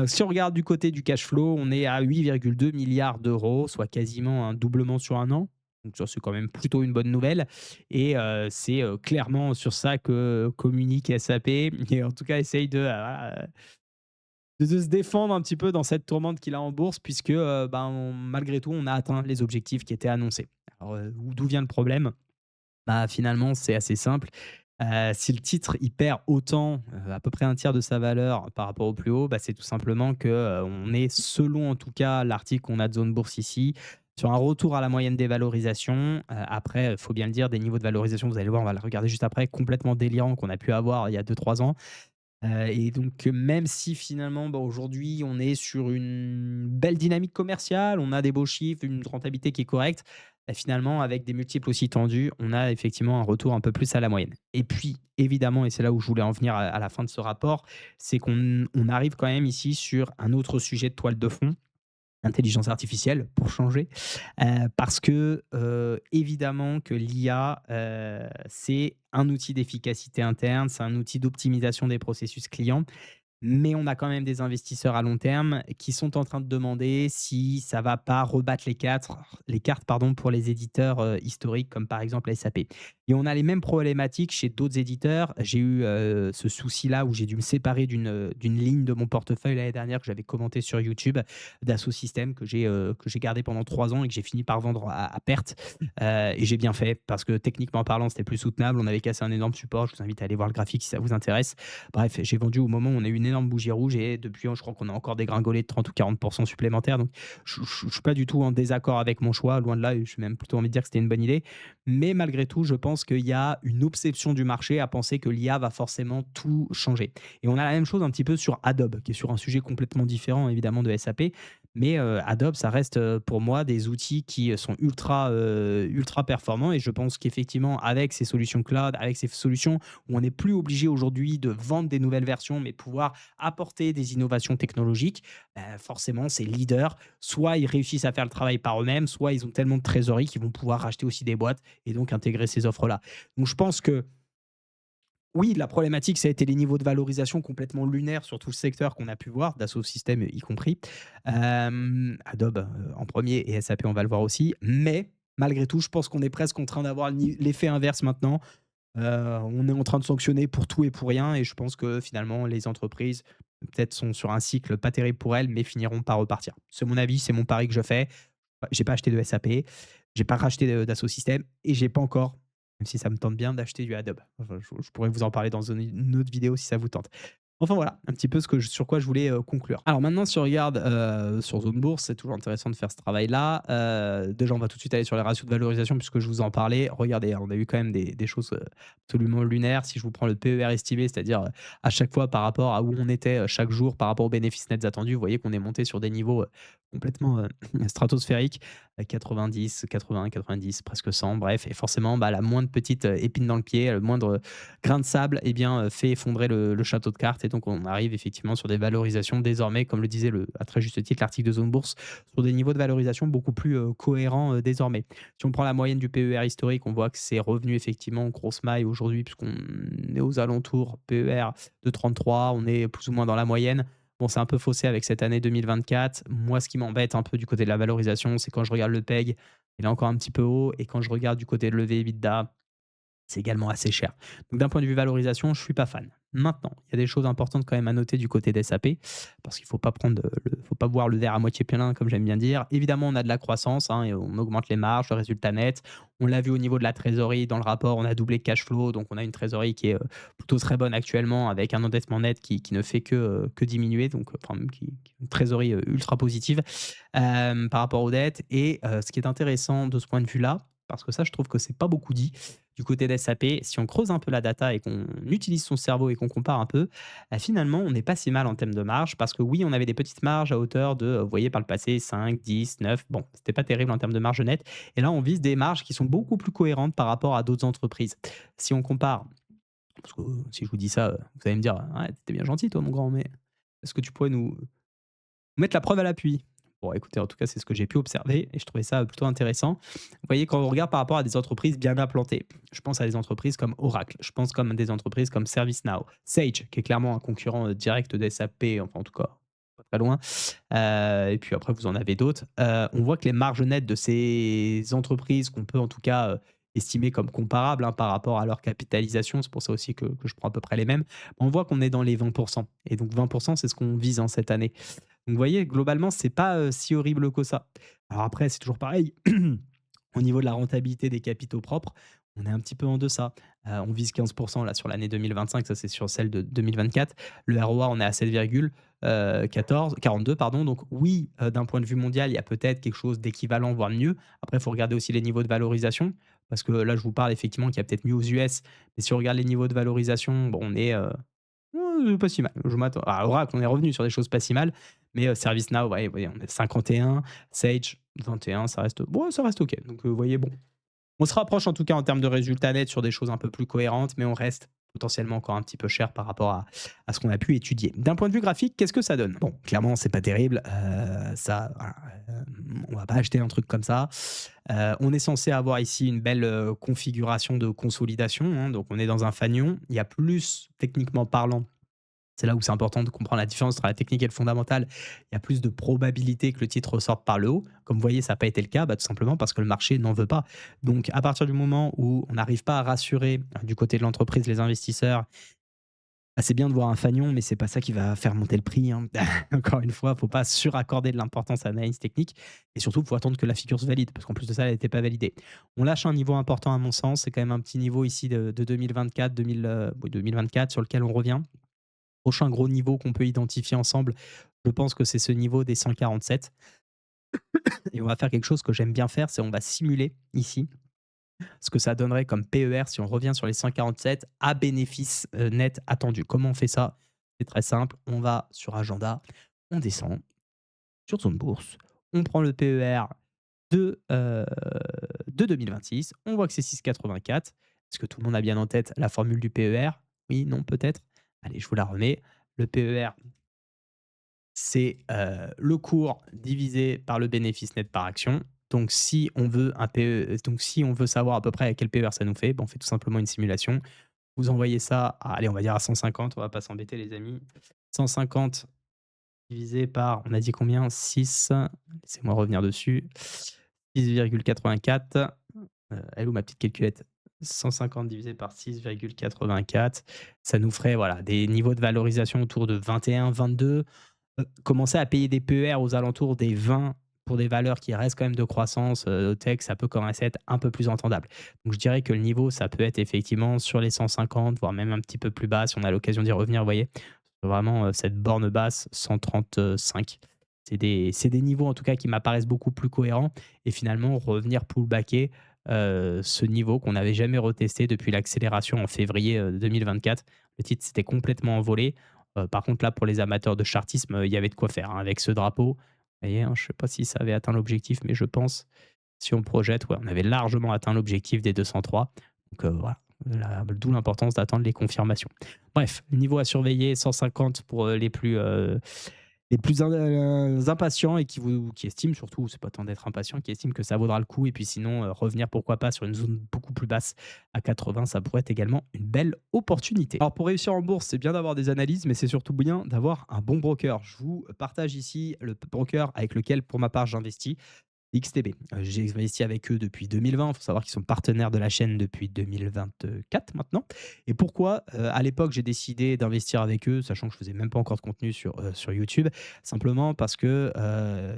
Si on regarde du côté du cash flow, on est à 8,2 milliards d'euros, soit quasiment un doublement sur un an. Donc ça, c'est quand même plutôt une bonne nouvelle et c'est, clairement sur ça que communique SAP et en tout cas essaye de se défendre un petit peu dans cette tourmente qu'il a en bourse puisque, malgré tout, on a atteint les objectifs qui étaient annoncés. Alors, d'où vient le problème? Bah, finalement, c'est assez simple. Si le titre, il perd autant, à peu près un tiers de sa valeur par rapport au plus haut, bah, c'est tout simplement que, on est selon en tout cas l'article qu'on a de Zone Bourse ici, sur un retour à la moyenne des valorisations. Après, il faut bien le dire, des niveaux de valorisation, vous allez le voir, on va le regarder juste après, complètement délirants qu'on a pu avoir il y a 2 3 ans. Et donc, même si finalement, bah, aujourd'hui, on est sur une belle dynamique commerciale, on a des beaux chiffres, une rentabilité qui est correcte, bah, finalement, avec des multiples aussi tendus, on a effectivement un retour un peu plus à la moyenne. Et puis, évidemment, et c'est là où je voulais en venir à la fin de ce rapport, c'est qu'on arrive quand même ici sur un autre sujet de toile de fond, intelligence artificielle pour changer, parce que, évidemment que l'IA, c'est un outil d'efficacité interne, c'est un outil d'optimisation des processus clients. Mais on a quand même des investisseurs à long terme qui sont en train de demander si ça va pas rebattre les cartes pardon, pour les éditeurs historiques comme par exemple SAP. Et on a les mêmes problématiques chez d'autres éditeurs. J'ai eu ce souci-là où j'ai dû me séparer d'une ligne de mon portefeuille l'année dernière que j'avais commenté sur YouTube, Dassault Systèmes que j'ai gardé pendant 3 ans et que j'ai fini par vendre à perte. Et j'ai bien fait parce que techniquement parlant, c'était plus soutenable. On avait cassé un énorme support. Je vous invite à aller voir le graphique si ça vous intéresse. Bref, j'ai vendu au moment où on a eu une énorme bougie rouge et depuis, je crois qu'on a encore dégringolé de 30 ou 40% supplémentaires. Donc, je ne suis pas du tout en désaccord avec mon choix. Loin de là, j'ai même plutôt envie de dire que c'était une bonne idée. Mais malgré tout, je pense qu'il y a une obsession du marché à penser que l'IA va forcément tout changer. Et on a la même chose un petit peu sur Adobe, qui est sur un sujet complètement différent évidemment de SAP. Mais Adobe, ça reste, pour moi des outils qui, sont ultra performants et je pense qu'effectivement avec ces solutions cloud, avec ces solutions où on n'est plus obligé aujourd'hui de vendre des nouvelles versions, mais pouvoir apporter des innovations technologiques, forcément ces leaders, soit ils réussissent à faire le travail par eux-mêmes, soit ils ont tellement de trésorerie qu'ils vont pouvoir racheter aussi des boîtes et donc intégrer ces offres-là. Donc je pense que oui, la problématique, ça a été les niveaux de valorisation complètement lunaires sur tout le secteur qu'on a pu voir, Dassault Systèmes y compris. Adobe, en premier et SAP, on va le voir aussi. Mais malgré tout, je pense qu'on est presque en train d'avoir l'effet inverse maintenant. On est en train de sanctionner pour tout et pour rien et je pense que finalement les entreprises, peut-être sont sur un cycle pas terrible pour elles, mais finiront par repartir. C'est mon avis, c'est mon pari que je fais. J'ai pas acheté de SAP, j'ai pas racheté Dassault Systèmes et j'ai pas encore, même si ça me tente bien, d'acheter du Adobe. Enfin, je pourrais vous en parler dans une autre vidéo si ça vous tente. Enfin voilà, un petit peu sur quoi je voulais, conclure. Alors maintenant si on regarde, sur Zone Bourse, c'est toujours intéressant de faire ce travail-là. Déjà on va tout de suite aller sur les ratios de valorisation puisque je vous en parlais. Regardez, hein, on a eu quand même des choses, absolument lunaires. Si je vous prends le PER estimé, c'est-à-dire, à chaque fois par rapport à où on était, chaque jour par rapport aux bénéfices nets attendus, vous voyez qu'on est monté sur des niveaux, complètement, stratosphériques, 90, 80, 90, presque 100, bref et forcément, bah, la moindre petite, épine dans le pied, le moindre grain de sable, eh bien, fait effondrer le château de cartes et donc on arrive effectivement sur des valorisations désormais, comme le disait à très juste titre l'article de Zone Bourse, sur des niveaux de valorisation beaucoup plus cohérents désormais. Si on prend la moyenne du PER historique, on voit que c'est revenu effectivement grosse maille aujourd'hui, puisqu'on est aux alentours PER de 33, on est plus ou moins dans la moyenne. Bon, c'est un peu faussé avec cette année 2024. Moi, ce qui m'embête un peu du côté de la valorisation, c'est quand je regarde le PEG, il est encore un petit peu haut, et quand je regarde du côté de l'EV/EBITDA, c'est également assez cher. Donc d'un point de vue valorisation, je suis pas fan. Maintenant, il y a des choses importantes quand même à noter du côté d'SAP, parce qu'il faut pas faut pas boire le verre à moitié plein, comme j'aime bien dire. Évidemment, on a de la croissance, hein, et on augmente les marges, le résultat net. On l'a vu au niveau de la trésorerie dans le rapport, on a doublé le cash flow, donc on a une trésorerie qui est plutôt très bonne actuellement, avec un endettement net qui ne fait que diminuer, donc enfin même une trésorerie ultra positive par rapport aux dettes. Et ce qui est intéressant de ce point de vue-là, parce que ça, je trouve que c'est pas beaucoup dit, du côté d'SAP, si on creuse un peu la data et qu'on utilise son cerveau et qu'on compare un peu, finalement, on n'est pas si mal en termes de marge parce que oui, on avait des petites marges à hauteur de, vous voyez, par le passé, 5, 10, 9. Bon, c'était pas terrible en termes de marge nette. Et là, on vise des marges qui sont beaucoup plus cohérentes par rapport à d'autres entreprises. Si on compare, parce que si je vous dis ça, vous allez me dire, ouais, t'es bien gentil, toi, mon grand, mais est-ce que tu pourrais nous mettre la preuve à l'appui? Bon, écoutez, en tout cas, c'est ce que j'ai pu observer et je trouvais ça plutôt intéressant. Vous voyez, quand on regarde par rapport à des entreprises bien implantées, je pense à des entreprises comme Oracle, je pense comme des entreprises comme ServiceNow, Sage, qui est clairement un concurrent direct de SAP, enfin en tout cas, pas très loin. Et puis après, vous en avez d'autres. On voit que les marges nettes de ces entreprises qu'on peut en tout cas estimer comme comparables hein, par rapport à leur capitalisation, c'est pour ça aussi que je prends à peu près les mêmes, on voit qu'on est dans les 20%. Et donc 20%, c'est ce qu'on vise hein, cette année. Donc vous voyez, globalement, c'est pas, si horrible que ça. Alors après, c'est toujours pareil, au niveau de la rentabilité des capitaux propres, on est un petit peu en deçà. On vise 15 là sur l'année 2025, ça c'est sur celle de 2024. Le ROA, on est à 7,42 pardon. Donc oui, d'un point de vue mondial, il y a peut-être quelque chose d'équivalent, voire mieux. Après, il faut regarder aussi les niveaux de valorisation, parce que là, je vous parle effectivement qu'il y a peut-être mieux aux US, mais si on regarde les niveaux de valorisation, bon, on est, pas si mal. Je m'attends à Oracle, on est revenu sur des choses pas si mal, mais ServiceNow, ouais, vous voyez, on est 51, Sage 21, ça reste bon, ça reste OK. Donc, vous voyez, bon, on se rapproche en tout cas en termes de résultats nets sur des choses un peu plus cohérentes, mais on reste potentiellement encore un petit peu cher par rapport à ce qu'on a pu étudier. D'un point de vue graphique, qu'est-ce que ça donne? Bon, clairement, c'est pas terrible, ça, voilà, on va pas acheter un truc comme ça. On est censé avoir ici une belle, configuration de consolidation, hein, donc on est dans un fanion. Il y a plus, techniquement parlant, c'est là où c'est important de comprendre la différence entre la technique et le fondamental. Il y a plus de probabilité que le titre ressorte par le haut. Comme vous voyez, ça n'a pas été le cas, bah, tout simplement parce que le marché n'en veut pas. Donc, à partir du moment où on n'arrive pas à rassurer du côté de l'entreprise les investisseurs, bah, c'est bien de voir un fanion, mais c'est pas ça qui va faire monter le prix, hein. Encore une fois, il ne faut pas suraccorder de l'importance à l'analyse technique. Et surtout, il faut attendre que la figure se valide, parce qu'en plus de ça, elle n'était pas validée. On lâche un niveau important à mon sens. C'est quand même un petit niveau ici de 2024, 2000, oui, 2024 sur lequel on revient. Prochain gros niveau qu'on peut identifier ensemble, je pense que c'est ce niveau des 147 et on va faire quelque chose que j'aime bien faire, c'est on va simuler ici ce que ça donnerait comme PER si on revient sur les 147 à bénéfice, net attendu. Comment on fait ça? C'est très simple, on va sur agenda, on descend sur Zone Bourse, on prend le PER de 2026, on voit que c'est 6,84. Est-ce que tout le monde a bien en tête la formule du PER? Oui, non, peut-être? Allez, je vous la remets. Le PER, c'est, le cours divisé par le bénéfice net par action. Donc si on veut donc si on veut savoir à peu près quel PER ça nous fait, ben, on fait tout simplement une simulation. Vous envoyez ça à, allez, on va dire à 150, on va pas s'embêter les amis. 150 divisé par, on a dit combien? 6, laissez-moi revenir dessus. 6,84, elle est où ma petite calculette? 150 divisé par 6,84, ça nous ferait, voilà, des niveaux de valorisation autour de 21-22. Commencer à payer des PER aux alentours des 20 pour des valeurs qui restent quand même de croissance, tech, ça peut commencer à être un peu plus entendable. Donc je dirais que le niveau, ça peut être effectivement sur les 150, voire même un petit peu plus bas si on a l'occasion d'y revenir, vous voyez? Vraiment, cette borne basse, 135. C'est des niveaux en tout cas qui m'apparaissent beaucoup plus cohérents et finalement revenir pullbacker, ce niveau qu'on n'avait jamais retesté depuis l'accélération en février, 2024. Le titre s'était complètement envolé. Par contre là, pour les amateurs de chartisme, il y avait de quoi faire, hein, avec ce drapeau. Vous voyez, hein, je ne sais pas si ça avait atteint l'objectif, mais je pense, si on projette, ouais, on avait largement atteint l'objectif des 203. Donc, voilà, d'où l'importance d'attendre les confirmations. Bref, niveau à surveiller, 150 pour, les plus impatients et qui estiment surtout, c'est pas tant d'être impatient, qui estiment que ça vaudra le coup et puis sinon, revenir pourquoi pas sur une zone beaucoup plus basse à 80, ça pourrait être également une belle opportunité. Alors pour réussir en bourse, c'est bien d'avoir des analyses, mais c'est surtout bien d'avoir un bon broker. Je vous partage ici le broker avec lequel, pour ma part, j'investis. XTB. J'ai investi avec eux depuis 2020. Il faut savoir qu'ils sont partenaires de la chaîne depuis 2024 maintenant. Et pourquoi, à l'époque, j'ai décidé d'investir avec eux, sachant que je faisais même pas encore de contenu sur YouTube? Simplement parce que,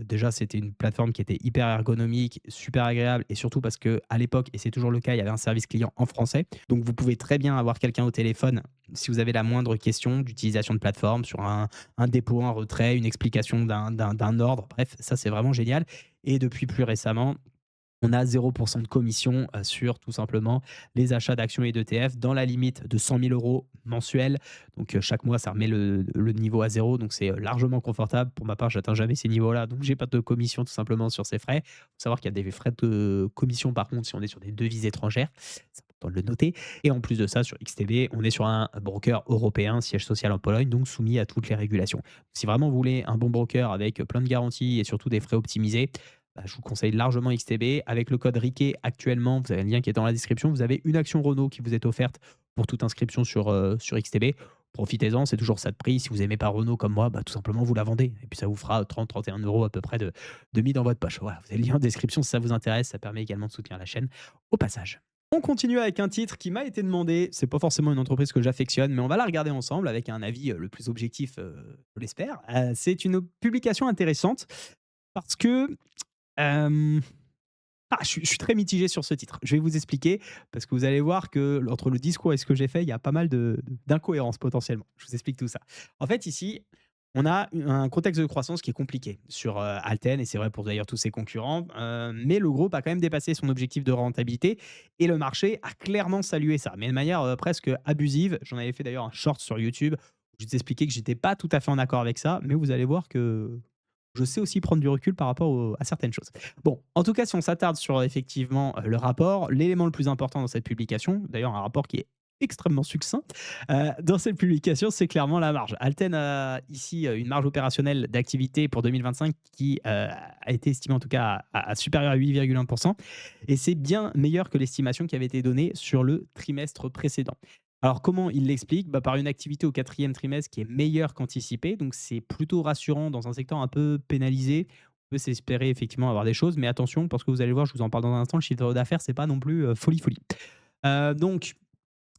déjà, c'était une plateforme qui était hyper ergonomique, super agréable et surtout parce que à l'époque, et c'est toujours le cas, il y avait un service client en français. Donc vous pouvez très bien avoir quelqu'un au téléphone si vous avez la moindre question d'utilisation de plateforme sur un dépôt, un retrait, une explication d'un ordre. Bref, ça, c'est vraiment génial. Et depuis plus récemment, on a 0% de commission sur tout simplement les achats d'actions et d'ETF dans la limite de 100 000 euros mensuels. Donc chaque mois, ça remet le niveau à zéro. Donc c'est largement confortable. Pour ma part, j'atteins jamais ces niveaux-là. Donc j'ai pas de commission tout simplement sur ces frais. Il faut savoir qu'il y a des frais de commission par contre si on est sur des devises étrangères. C'est important de le noter. Et en plus de ça, sur XTB, on est sur un broker européen, siège social en Pologne, donc soumis à toutes les régulations. Si vraiment vous voulez un bon broker avec plein de garanties et surtout des frais optimisés, bah, je vous conseille largement XTB. Avec le code RICKEY, actuellement, vous avez un lien qui est dans la description. Vous avez une action Renault qui vous est offerte pour toute inscription sur XTB. Profitez-en, c'est toujours ça de prix. Si vous n'aimez pas Renault comme moi, bah, tout simplement, vous la vendez. Et puis ça vous fera 30-31 euros à peu près de mis dans votre poche. Voilà, vous avez le lien en description si ça vous intéresse. Ça permet également de soutenir la chaîne au passage. On continue avec un titre qui m'a été demandé. C'est pas forcément une entreprise que j'affectionne, mais on va la regarder ensemble avec un avis le plus objectif, je l'espère. C'est une publication intéressante parce que Hem, je suis très mitigé sur ce titre. Je vais vous expliquer parce que vous allez voir que entre le discours et ce que j'ai fait, il y a pas mal d'incohérences potentiellement. Je vous explique tout ça. En fait, ici, on a un contexte de croissance qui est compliqué sur, Alten et c'est vrai pour d'ailleurs tous ses concurrents, mais le groupe a quand même dépassé son objectif de rentabilité et le marché a clairement salué ça, mais de manière, presque abusive. J'en avais fait d'ailleurs un short sur YouTube où je vous expliquais que j'étais pas tout à fait en accord avec ça, mais vous allez voir que je sais aussi prendre du recul par rapport à certaines choses. Bon, en tout cas, si on s'attarde sur effectivement le rapport, l'élément le plus important dans cette publication, d'ailleurs un rapport qui est extrêmement succinct, dans cette publication, c'est clairement la marge. Alten a ici une marge opérationnelle d'activité pour 2025 qui a été estimée en tout cas à supérieure à 8,1%, et c'est bien meilleur que l'estimation qui avait été donnée sur le trimestre précédent. Alors comment il l'explique? Bah, par une activité au quatrième trimestre qui est meilleure qu'anticipée, donc c'est plutôt rassurant dans un secteur un peu pénalisé. On peut s'espérer effectivement avoir des choses, mais attention parce que vous allez voir, je vous en parle dans un instant, le chiffre d'affaires, c'est pas non plus, folie, folie. Donc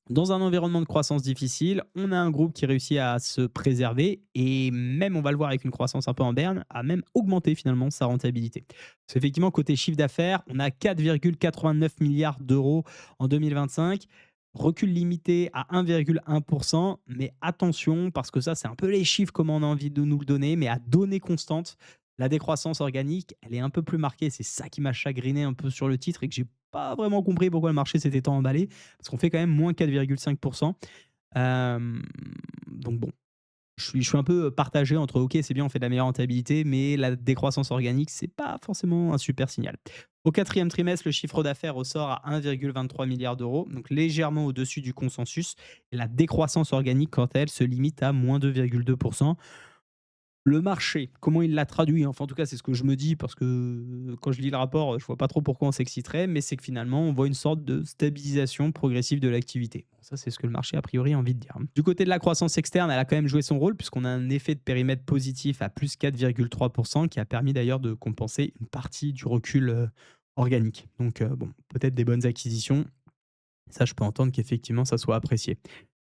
dans un environnement de croissance difficile, on a un groupe qui réussit à se préserver et même, on va le voir avec une croissance un peu en berne, à même augmenter finalement sa rentabilité. Parce qu'effectivement, côté chiffre d'affaires, on a 4,89 milliards d'euros en 2025, recul limité à 1,1%, mais attention, parce que ça, c'est un peu les chiffres comme on a envie de nous le donner, mais à données constantes, la décroissance organique, elle est un peu plus marquée. C'est ça qui m'a chagriné un peu sur le titre et que j'ai pas vraiment compris pourquoi le marché s'était tant emballé, parce qu'on fait quand même moins 4,5%. Donc bon, Je suis un peu partagé entre OK, c'est bien, on fait de la meilleure rentabilité, mais la décroissance organique, c'est pas forcément un super signal. Au quatrième trimestre, le chiffre d'affaires ressort à 1,23 milliard d'euros, donc légèrement au-dessus du consensus. Et la décroissance organique, quant à elle, se limite à moins 2,2%. Le marché, comment il l'a traduit? Enfin, en tout cas, c'est ce que je me dis parce que, quand je lis le rapport, je vois pas trop pourquoi on s'exciterait, mais c'est que finalement, on voit une sorte de stabilisation progressive de l'activité. Bon, ça, c'est ce que le marché a priori a envie de dire, hein. Du côté de la croissance externe, elle a quand même joué son rôle puisqu'on a un effet de périmètre positif à plus 4,3% qui a permis d'ailleurs de compenser une partie du recul, organique. Donc, bon, peut-être des bonnes acquisitions. Ça, je peux entendre qu'effectivement, ça soit apprécié.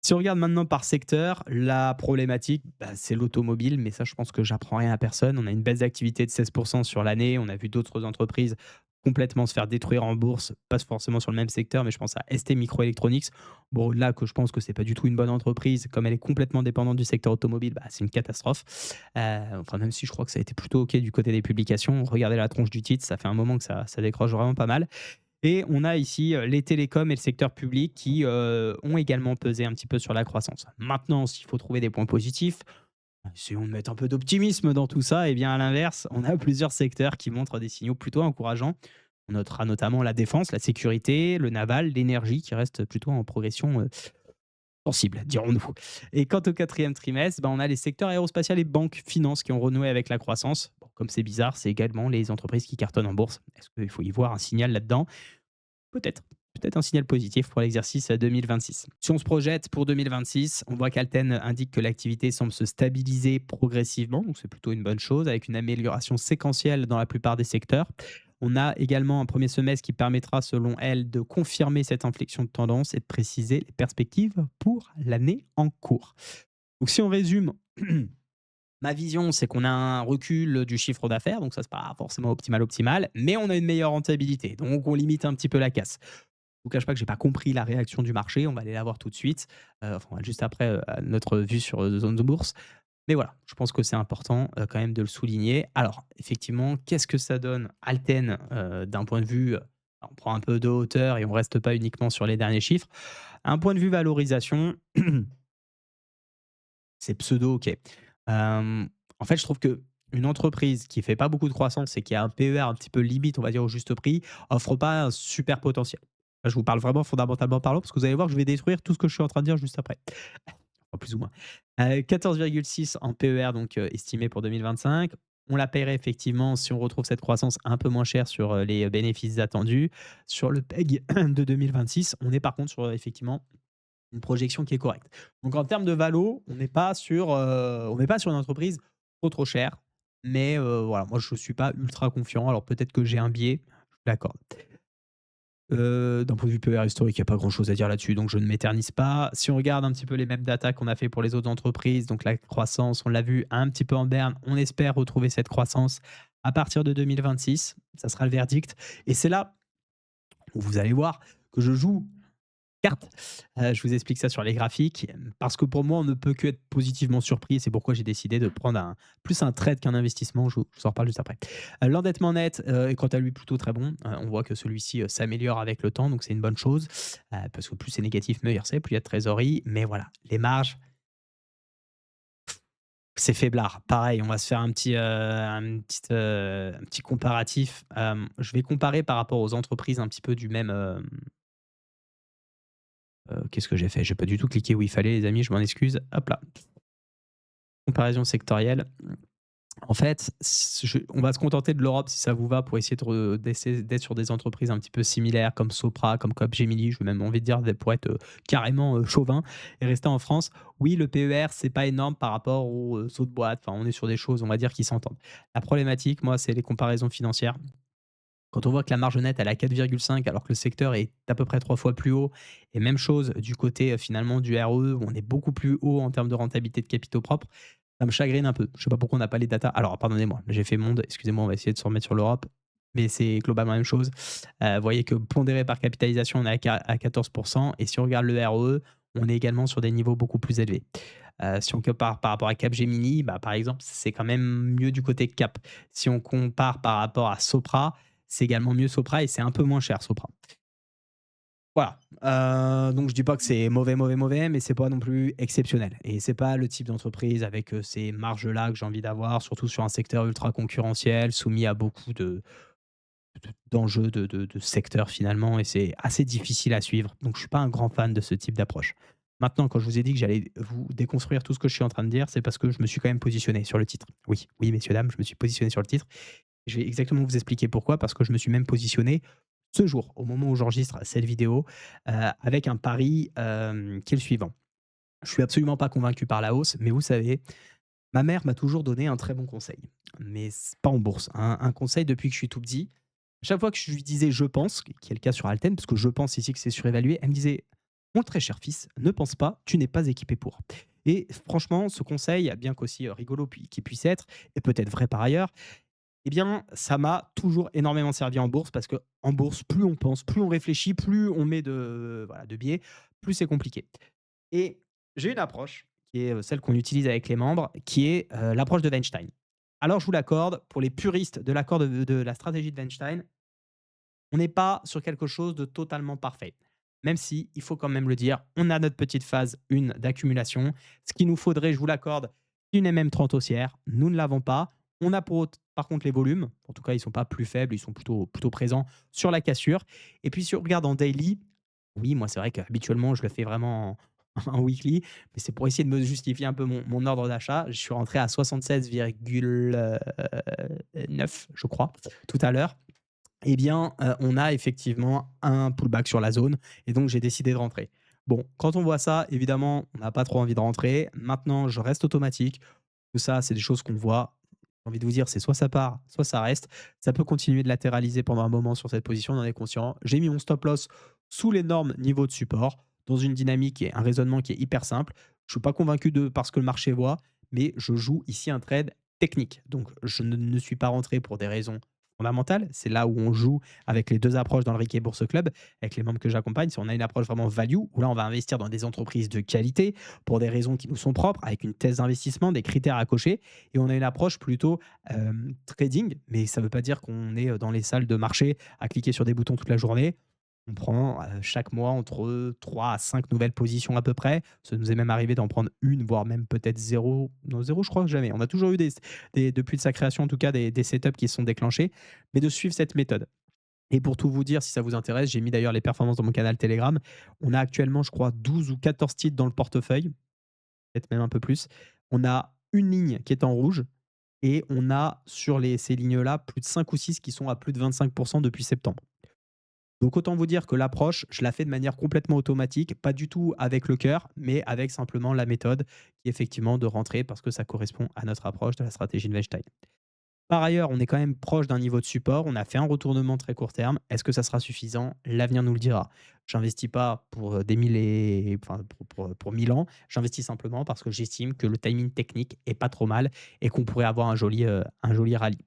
Si on regarde maintenant par secteur, la problématique, c'est l'automobile, mais ça, je pense que j'apprends rien à personne. On a une baisse d'activité de 16% sur l'année. On a vu d'autres entreprises complètement se faire détruire en bourse, pas forcément sur le même secteur, mais je pense à ST Microelectronics. Bon, là, que je pense que c'est pas du tout une bonne entreprise, comme elle est complètement dépendante du secteur automobile, c'est une catastrophe. Enfin, même si je crois que ça a été plutôt OK du côté des publications. Regardez la tronche du titre, ça fait un moment que ça décroche vraiment pas mal. Et on a ici les télécoms et le secteur public qui ont également pesé un petit peu sur la croissance. Maintenant, s'il faut trouver des points positifs, essayons de mettre un peu d'optimisme dans tout ça. Et bien à l'inverse, on a plusieurs secteurs qui montrent des signaux plutôt encourageants. On notera notamment la défense, la sécurité, le naval, l'énergie qui reste plutôt en progression sensible, dirons-nous. Et quant au quatrième trimestre, on a les secteurs aérospatial et banque, finance qui ont renoué avec la croissance. Bon, comme c'est bizarre, c'est également les entreprises qui cartonnent en bourse. Est-ce qu'il faut y voir un signal là-dedans? Peut-être. Peut-être un signal positif pour l'exercice 2026. Si on se projette pour 2026, on voit qu'Alten indique que l'activité semble se stabiliser progressivement, donc c'est plutôt une bonne chose, avec une amélioration séquentielle dans la plupart des secteurs. On a également un premier semestre qui permettra, selon elle, de confirmer cette inflexion de tendance et de préciser les perspectives pour l'année en cours. Donc si on résume, ma vision, c'est qu'on a un recul du chiffre d'affaires, donc ça, c'est pas forcément optimal, mais on a une meilleure rentabilité, donc on limite un petit peu la casse. Je vous cache pas que j'ai pas compris la réaction du marché, on va aller la voir tout de suite, enfin juste après, notre vue sur, zone de bourse. Mais voilà, je pense que c'est important, quand même de le souligner. Alors effectivement, qu'est-ce que ça donne Alten, d'un point de vue, on prend un peu de hauteur et on reste pas uniquement sur les derniers chiffres. Un point de vue valorisation, c'est pseudo OK. En fait, je trouve que une entreprise qui fait pas beaucoup de croissance et qui a un PER un petit peu limite, on va dire, au juste prix, offre pas un super potentiel. Là, je vous parle vraiment fondamentalement parlant, parce que vous allez voir que je vais détruire tout ce que je suis en train de dire juste après. Enfin, plus ou moins. 14,6 en PER, donc estimé pour 2025. On la paierait effectivement si on retrouve cette croissance un peu moins chère sur, les bénéfices attendus. Sur le PEG de 2026, on est par contre sur, effectivement, une projection qui est correcte. Donc en termes de valo, on n'est pas sur une entreprise trop chère, mais voilà, moi je suis pas ultra confiant. Alors peut-être que j'ai un biais, je l'accorde. D'un point de vue PER historique, il y a pas grand-chose à dire là-dessus, donc je ne m'éternise pas. Si on regarde un petit peu les mêmes datas qu'on a fait pour les autres entreprises, donc la croissance, on l'a vu un petit peu en berne, on espère retrouver cette croissance à partir de 2026. Ça sera le verdict et c'est là où vous allez voir que je joue carte. Je vous explique ça sur les graphiques, parce que pour moi, on ne peut qu'être positivement surpris. C'est pourquoi j'ai décidé de prendre plus un trade qu'un investissement. Je vous en reparle juste après. L'endettement net est quant à lui plutôt très bon. On voit que celui-ci s'améliore avec le temps, donc c'est une bonne chose. Parce que plus c'est négatif, meilleur c'est, plus il y a de trésorerie. Mais voilà, les marges, c'est faiblard. Pareil, on va se faire un petit comparatif. Je vais comparer par rapport aux entreprises un petit peu du même, qu'est-ce que j'ai fait? J'ai pas du tout cliqué où il fallait les amis, je m'en excuse. Hop là, comparaison sectorielle. En fait, on va se contenter de l'Europe si ça vous va pour essayer d'être sur des entreprises un petit peu similaires comme Sopra, comme Capgemini, j'ai même envie de dire pour être carrément chauvin et rester en France. Oui, le PER, c'est pas énorme par rapport aux autres boîtes. Enfin, on est sur des choses, on va dire, qui s'entendent. La problématique, moi, c'est les comparaisons financières. Quand on voit que la marge nette, elle est à 4,5 alors que le secteur est à peu près 3 fois plus haut et même chose du côté, finalement du RE où on est beaucoup plus haut en termes de rentabilité de capitaux propres, ça me chagrine un peu. Je sais pas pourquoi on n'a pas les datas. Alors pardonnez-moi, j'ai fait monde, excusez-moi, on va essayer de se remettre sur l'Europe, mais c'est globalement la même chose. Vous voyez que pondéré par capitalisation, on est à 14 et si on regarde le RE, on est également sur des niveaux beaucoup plus élevés. Si on compare par rapport à Capgemini, par exemple, c'est quand même mieux du côté Cap. Si on compare par rapport à Sopra, c'est également mieux Sopra et c'est un peu moins cher Sopra. Voilà, donc je dis pas que c'est mauvais, mauvais, mauvais, mais c'est pas non plus exceptionnel et c'est pas le type d'entreprise avec, ces marges-là que j'ai envie d'avoir, surtout sur un secteur ultra concurrentiel, soumis à beaucoup d'enjeux de secteur finalement et c'est assez difficile à suivre. Donc je suis pas un grand fan de ce type d'approche. Maintenant, quand je vous ai dit que j'allais vous déconstruire tout ce que je suis en train de dire, c'est parce que je me suis quand même positionné sur le titre. Oui, oui, messieurs, dames, je me suis positionné sur le titre. Je vais exactement vous expliquer pourquoi, parce que je me suis même positionné ce jour, au moment où j'enregistre cette vidéo, avec un pari, qui est le suivant. Je suis absolument pas convaincu par la hausse, mais vous savez, ma mère m'a toujours donné un très bon conseil, mais pas en bourse, un conseil depuis que je suis tout petit. Chaque fois que je lui disais: «Je pense», qui est le cas sur Alten, parce que je pense ici que c'est surévalué, elle me disait: «Mon très cher fils, ne pense pas, tu n'es pas équipé pour». Et franchement, ce conseil, bien qu'aussi, rigolo qu'il puisse être et peut-être vrai par ailleurs, eh bien, ça m'a toujours énormément servi en bourse parce que en bourse, plus on pense, plus on réfléchit, plus on met voilà, de biais, plus c'est compliqué. Et j'ai une approche qui est, celle qu'on utilise avec les membres, qui est, l'approche de Weinstein. Alors je vous l'accorde, pour les puristes de l'accord de la stratégie de Weinstein, on n'est pas sur quelque chose de totalement parfait. Même si, il faut quand même le dire, on a notre petite phase 1 d'accumulation. Ce qu'il nous faudrait, je vous l'accorde, une MM30 haussière. Nous ne l'avons pas. On a par contre les volumes. En tout cas, ils ne sont pas plus faibles, ils sont plutôt présents sur la cassure. Et puis, si on regarde en daily, oui, moi, c'est vrai qu'habituellement, je le fais vraiment en weekly, mais c'est pour essayer de me justifier un peu mon ordre d'achat. Je suis rentré à 76,9, je crois, tout à l'heure. Eh bien, on a effectivement un pullback sur la zone et donc j'ai décidé de rentrer. Bon, quand on voit ça, évidemment, on n'a pas trop envie de rentrer. Maintenant, je reste automatique. Tout ça, c'est des choses qu'on voit. J'ai envie de vous dire, c'est soit ça part, soit ça reste. Ça peut continuer de latéraliser pendant un moment sur cette position, on en est conscient. J'ai mis mon stop loss sous l'énorme niveau de support, dans une dynamique et un raisonnement qui est hyper simple. Je ne suis pas convaincu de parce que le marché voit, mais je joue ici un trade technique. Donc, je ne suis pas rentré pour des raisons fondamentales. C'est là où on joue avec les deux approches dans le Riquet Bourse Club, avec les membres que j'accompagne. Si on a une approche vraiment value, où là, on va investir dans des entreprises de qualité pour des raisons qui nous sont propres, avec une thèse d'investissement, des critères à cocher. Et on a une approche plutôt trading, mais ça ne veut pas dire qu'on est dans les salles de marché à cliquer sur des boutons toute la journée. On prend chaque mois entre 3 à 5 nouvelles positions à peu près. Ça nous est même arrivé d'en prendre une, voire même peut-être zéro. Non, zéro, je crois que jamais. On a toujours eu depuis sa création, en tout cas, des setups qui se sont déclenchés, mais de suivre cette méthode. Et pour tout vous dire, si ça vous intéresse, j'ai mis d'ailleurs les performances dans mon canal Telegram. On a actuellement, je crois, 12 ou 14 titres dans le portefeuille, peut-être même un peu plus. On a une ligne qui est en rouge et on a sur ces lignes-là plus de 5 ou 6 qui sont à plus de 25% depuis septembre. Donc autant vous dire que l'approche, je la fais de manière complètement automatique, pas du tout avec le cœur, mais avec simplement la méthode qui est effectivement de rentrer parce que ça correspond à notre approche de la stratégie de Weinstein. Par ailleurs, on est quand même proche d'un niveau de support. On a fait un retournement très court terme. Est-ce que ça sera suffisant? L'avenir nous le dira. J'investis pas pour des mille enfin, pour 1000 ans. J'investis simplement parce que j'estime que le timing technique est pas trop mal et qu'on pourrait avoir un joli rallye.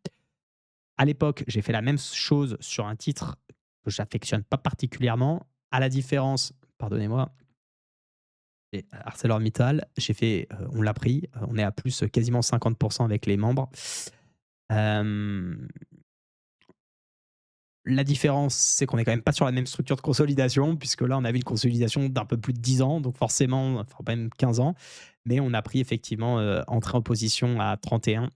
À l'époque, j'ai fait la même chose sur un titre que j'affectionne pas particulièrement. À la différence, pardonnez-moi, c'est ArcelorMittal. On l'a pris, on est à plus quasiment 50% avec les membres. Hem, la différence, c'est qu'on est quand même pas sur la même structure de consolidation, puisque là, on avait une consolidation d'un peu plus de 10 ans, donc forcément, enfin même 15 ans. Mais on a pris effectivement, entrée en position à 31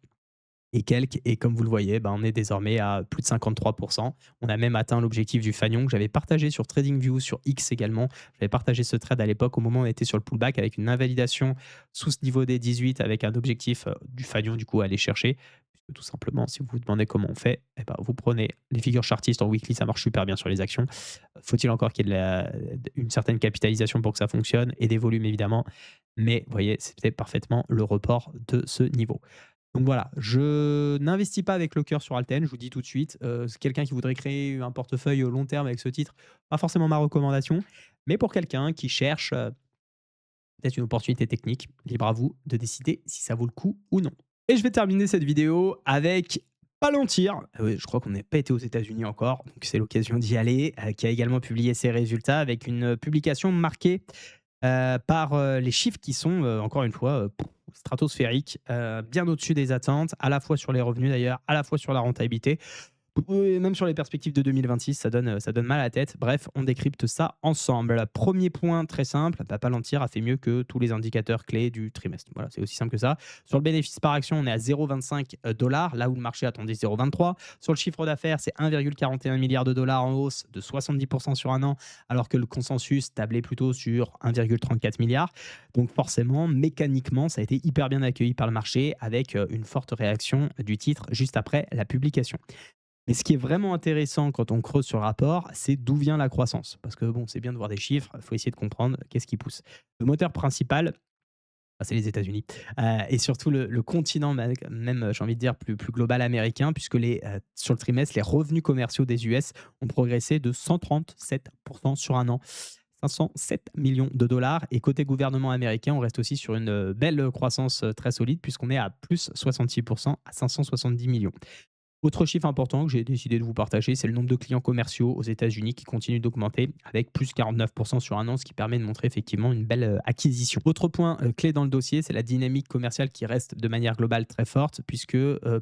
et quelques. Et comme vous le voyez, ben, on est désormais à plus de 53%. On a même atteint l'objectif du fanion que j'avais partagé sur TradingView, sur X également. J'avais partagé ce trade à l'époque au moment où on était sur le pullback avec une invalidation sous ce niveau des 18 avec un objectif du fanion du coup à aller chercher. Puisque tout simplement, si vous vous demandez comment on fait, eh ben, vous prenez les figures chartistes en weekly, ça marche super bien sur les actions. Faut-il encore qu'il y ait une certaine capitalisation pour que ça fonctionne et des volumes évidemment. Mais vous voyez, c'était parfaitement le report de ce niveau. Donc voilà, je n'investis pas avec le cœur sur Alten, je vous dis tout de suite. C'est quelqu'un qui voudrait créer un portefeuille long terme avec ce titre, pas forcément ma recommandation. Mais pour quelqu'un qui cherche peut-être une opportunité technique, libre à vous de décider si ça vaut le coup ou non. Et je vais terminer cette vidéo avec Palantir. Oui, je crois qu'on n'a pas été aux États-Unis encore, donc c'est l'occasion d'y aller, qui a également publié ses résultats avec une publication marquée par les chiffres qui sont, encore une fois, stratosphériques, bien au-dessus des attentes, à la fois sur les revenus d'ailleurs, à la fois sur la rentabilité. Oui, même sur les perspectives de 2026, ça donne mal à la tête. Bref, on décrypte ça ensemble. Premier point très simple, Palantir a fait mieux que tous les indicateurs clés du trimestre. Voilà, c'est aussi simple que ça. Sur le bénéfice par action, on est à 0,25 $, là où le marché attendait 0,23. Sur le chiffre d'affaires, c'est 1,41 milliard de dollars en hausse de 70% sur un an, alors que le consensus tablait plutôt sur 1,34 milliard. Donc forcément, mécaniquement, ça a été hyper bien accueilli par le marché avec une forte réaction du titre juste après la publication. Mais ce qui est vraiment intéressant quand on creuse sur le rapport, c'est d'où vient la croissance. Parce que bon, c'est bien de voir des chiffres, il faut essayer de comprendre qu'est-ce qui pousse. Le moteur principal, bah, c'est les États-Unis. Et surtout le continent, même j'ai envie de dire plus global américain, puisque sur le trimestre, les revenus commerciaux des US ont progressé de 137% sur un an. 507 millions de dollars. Et côté gouvernement américain, on reste aussi sur une belle croissance très solide, puisqu'on est à plus 66% à 570 millions. Autre chiffre important que j'ai décidé de vous partager, c'est le nombre de clients commerciaux aux États-Unis qui continue d'augmenter avec plus 49% sur un an, ce qui permet de montrer effectivement une belle acquisition. Autre point clé dans le dossier, c'est la dynamique commerciale qui reste de manière globale très forte, puisque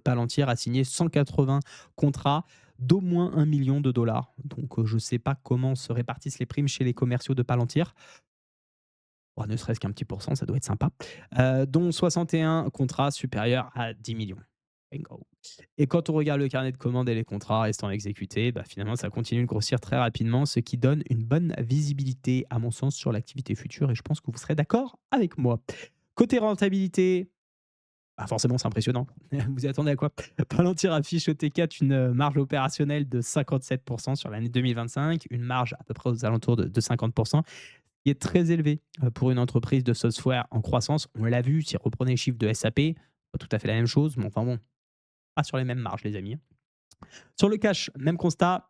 Palantir a signé 180 contrats d'au moins 1 million de dollars. Donc je ne sais pas comment se répartissent les primes chez les commerciaux de Palantir. Bon, ne serait-ce qu'un petit pourcent, ça doit être sympa. Dont 61 contrats supérieurs à 10 millions. Bingo. Et quand on regarde le carnet de commandes et les contrats restant exécutés, bah, finalement, ça continue de grossir très rapidement, ce qui donne une bonne visibilité, à mon sens, sur l'activité future. Et je pense que vous serez d'accord avec moi. Côté rentabilité, bah forcément, c'est impressionnant. Vous y attendez à quoi? Palantir affiche au T4 une marge opérationnelle de 57% sur l'année 2025, une marge à peu près aux alentours de 50%, qui est très élevé pour une entreprise de software en croissance. On l'a vu, si on reprenait les chiffres de SAP, pas tout à fait la même chose, mais enfin bon, pas sur les mêmes marges, les amis. Sur le cash, même constat,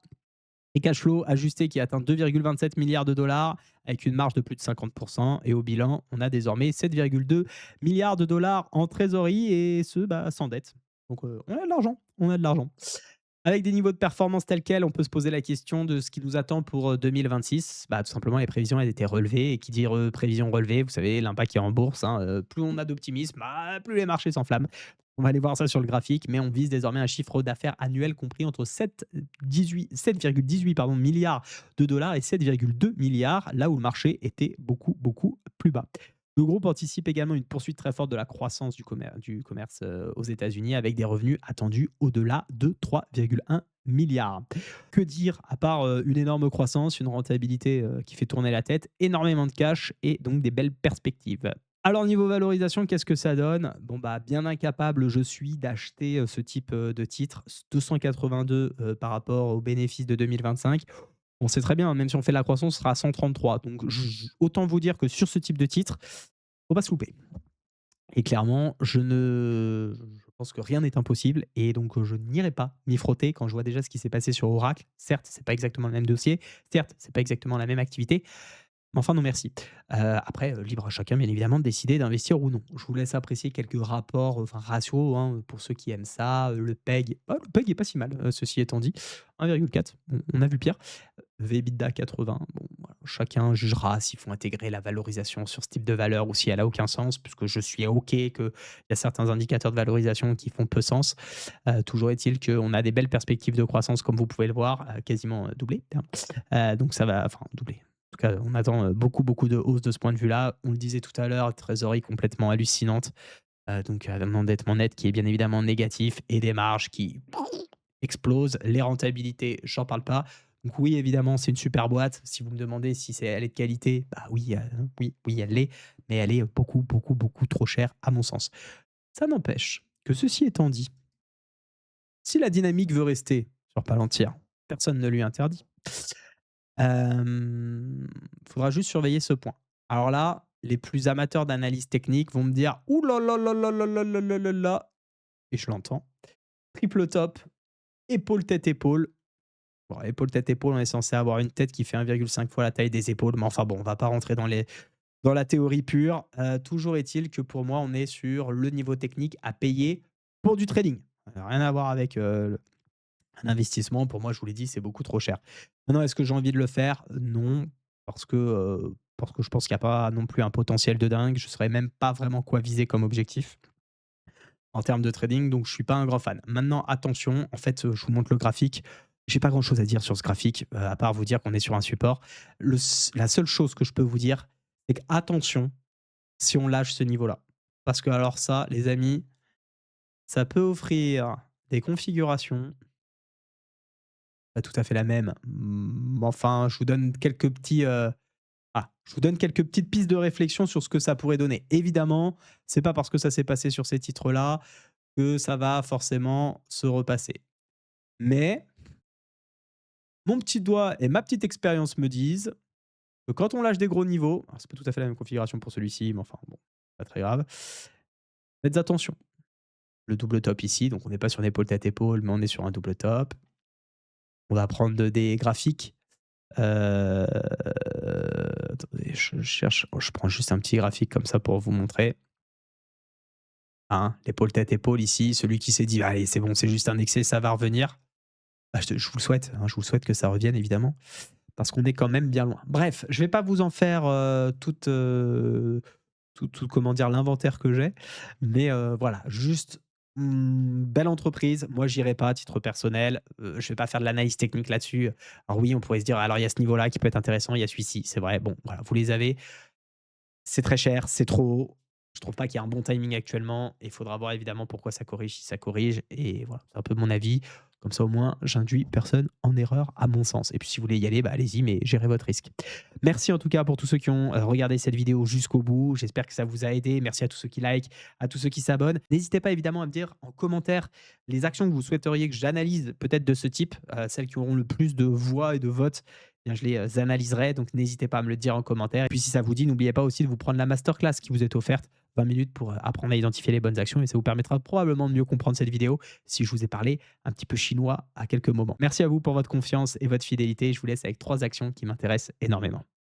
et cash flow ajusté qui atteint 2,27 milliards de dollars avec une marge de plus de 50%. Et au bilan, on a désormais 7,2 milliards de dollars en trésorerie et ce, bah, sans dette. Donc on a de l'argent, on a de l'argent. Avec des niveaux de performance tels quels, on peut se poser la question de ce qui nous attend pour 2026. Bah, tout simplement, les prévisions elles étaient relevées. Et qui dit prévision relevée, vous savez, l'impact qui est en bourse, hein, plus on a d'optimisme, bah, plus les marchés s'enflamment. On va aller voir ça sur le graphique, mais on vise désormais un chiffre d'affaires annuel compris entre 7,18 milliards de dollars et 7,2 milliards, là où le marché était beaucoup, beaucoup plus bas. Le groupe anticipe également une poursuite très forte de la croissance du commerce aux États-Unis avec des revenus attendus au-delà de 3,1 milliards. Que dire à part une énorme croissance, une rentabilité qui fait tourner la tête, énormément de cash et donc des belles perspectives. Alors niveau valorisation, qu'est-ce que ça donne? Bon bah bien incapable je suis d'acheter ce type de titre, 282 par rapport aux bénéfices de 2025. On sait très bien, même si on fait de la croissance, ce sera à 133. Donc autant vous dire que sur ce type de titre, faut pas se louper. Et clairement, je pense que rien n'est impossible et donc je n'irai pas m'y frotter quand je vois déjà ce qui s'est passé sur Oracle. Certes, c'est pas exactement le même dossier, certes, c'est pas exactement la même activité, mais enfin non merci. Après, libre à chacun bien évidemment de décider d'investir ou non. Je vous laisse apprécier quelques rapports, enfin ratios, hein, pour ceux qui aiment ça. Le PEG est pas si mal, ceci étant dit. 1,4, on a vu pire. V/EBITDA 80, bon voilà, chacun jugera s'il faut intégrer la valorisation sur ce type de valeur ou si elle a aucun sens, puisque je suis OK qu'il y a certains indicateurs de valorisation qui font peu sens. Toujours est-il qu'on a des belles perspectives de croissance comme vous pouvez le voir, quasiment, doublées, donc ça va enfin doubler. En tout cas, on attend, beaucoup, beaucoup de hausse de ce point de vue-là. On le disait tout à l'heure, trésorerie complètement hallucinante, donc un endettement net qui est bien évidemment négatif et des marges qui explosent. Les rentabilités, j'en parle pas. Donc oui, évidemment, c'est une super boîte. Si vous me demandez si elle est de qualité, bah oui, oui, oui, elle l'est, mais elle est beaucoup, beaucoup, beaucoup trop chère à mon sens. Ça n'empêche que ceci étant dit, si la dynamique veut rester sur Palantir, personne ne lui interdit. Faudra juste surveiller ce point. Alors là, les plus amateurs d'analyse technique vont me dire: «Ouh là là là là là là là là là là» et je l'entends. Triple top, épaule, tête, épaule. Bon, épaule, tête, épaule, on est censé avoir une tête qui fait 1,5 fois la taille des épaules, mais enfin bon, on va pas rentrer dans la théorie pure. Toujours est-il que pour moi, on est sur le niveau technique à payer pour du trading. Rien à voir avec, un investissement. Pour moi, je vous l'ai dit, c'est beaucoup trop cher. Maintenant, est-ce que j'ai envie de le faire? Non, parce que je pense qu'il y a pas non plus un potentiel de dingue. Je ne saurais même pas vraiment quoi viser comme objectif. en termes de trading, donc je suis pas un grand fan. Maintenant, attention, en fait, je vous montre le graphique. J'ai pas grand-chose à dire sur ce graphique, à part vous dire qu'on est sur un support. La seule chose que je peux vous dire, c'est qu'attention si on lâche ce niveau-là. Parce que alors ça, les amis, ça peut offrir des configurations, pas tout à fait la même, enfin, je vous donne quelques petits, je vous donne quelques petites pistes de réflexion sur ce que ça pourrait donner. Évidemment, c'est pas parce que ça s'est passé sur ces titres-là que ça va forcément se repasser. Mais mon petit doigt et ma petite expérience me disent que quand on lâche des gros niveaux, alors c'est pas tout à fait la même configuration pour celui-ci, mais enfin bon, pas très grave. Faites attention. Le double top ici, donc on n'est pas sur une épaule tête épaule, mais on est sur un double top. On va prendre des graphiques. Attendez, je cherche, je prends juste un petit graphique comme ça pour vous montrer. Hein, l'épaule tête épaule ici, celui qui s'est dit allez c'est bon, c'est juste un excès, ça va revenir. Bah, je vous le souhaite, hein, je vous souhaite que ça revienne évidemment, parce qu'on est quand même bien loin. Bref, je vais pas vous en faire tout comment dire, l'inventaire que j'ai, mais voilà, juste belle entreprise. Moi, j'irai pas à titre personnel. Je vais pas faire de l'analyse technique là-dessus. Alors oui, on pourrait se dire, alors il y a ce niveau-là qui peut être intéressant, il y a celui-ci, c'est vrai. Bon, voilà, vous les avez. C'est très cher, c'est trop haut. Je trouve pas qu'il y a un bon timing actuellement. Il faudra voir évidemment pourquoi ça corrige, si ça corrige. Et voilà, c'est un peu mon avis. Comme ça, au moins, j'induis personne en erreur, à mon sens. Et puis, si vous voulez y aller, bah, allez-y, mais gérez votre risque. Merci en tout cas pour tous ceux qui ont regardé cette vidéo jusqu'au bout. J'espère que ça vous a aidé. Merci à tous ceux qui like, à tous ceux qui s'abonnent. N'hésitez pas évidemment à me dire en commentaire les actions que vous souhaiteriez que j'analyse peut-être de ce type, celles qui auront le plus de voix et de votes. Bien, je les analyserai, donc n'hésitez pas à me le dire en commentaire. Et puis si ça vous dit, n'oubliez pas aussi de vous prendre la masterclass qui vous est offerte, 20 minutes pour apprendre à identifier les bonnes actions et ça vous permettra probablement de mieux comprendre cette vidéo si je vous ai parlé un petit peu chinois à quelques moments. Merci à vous pour votre confiance et votre fidélité. Je vous laisse avec 3 actions qui m'intéressent énormément.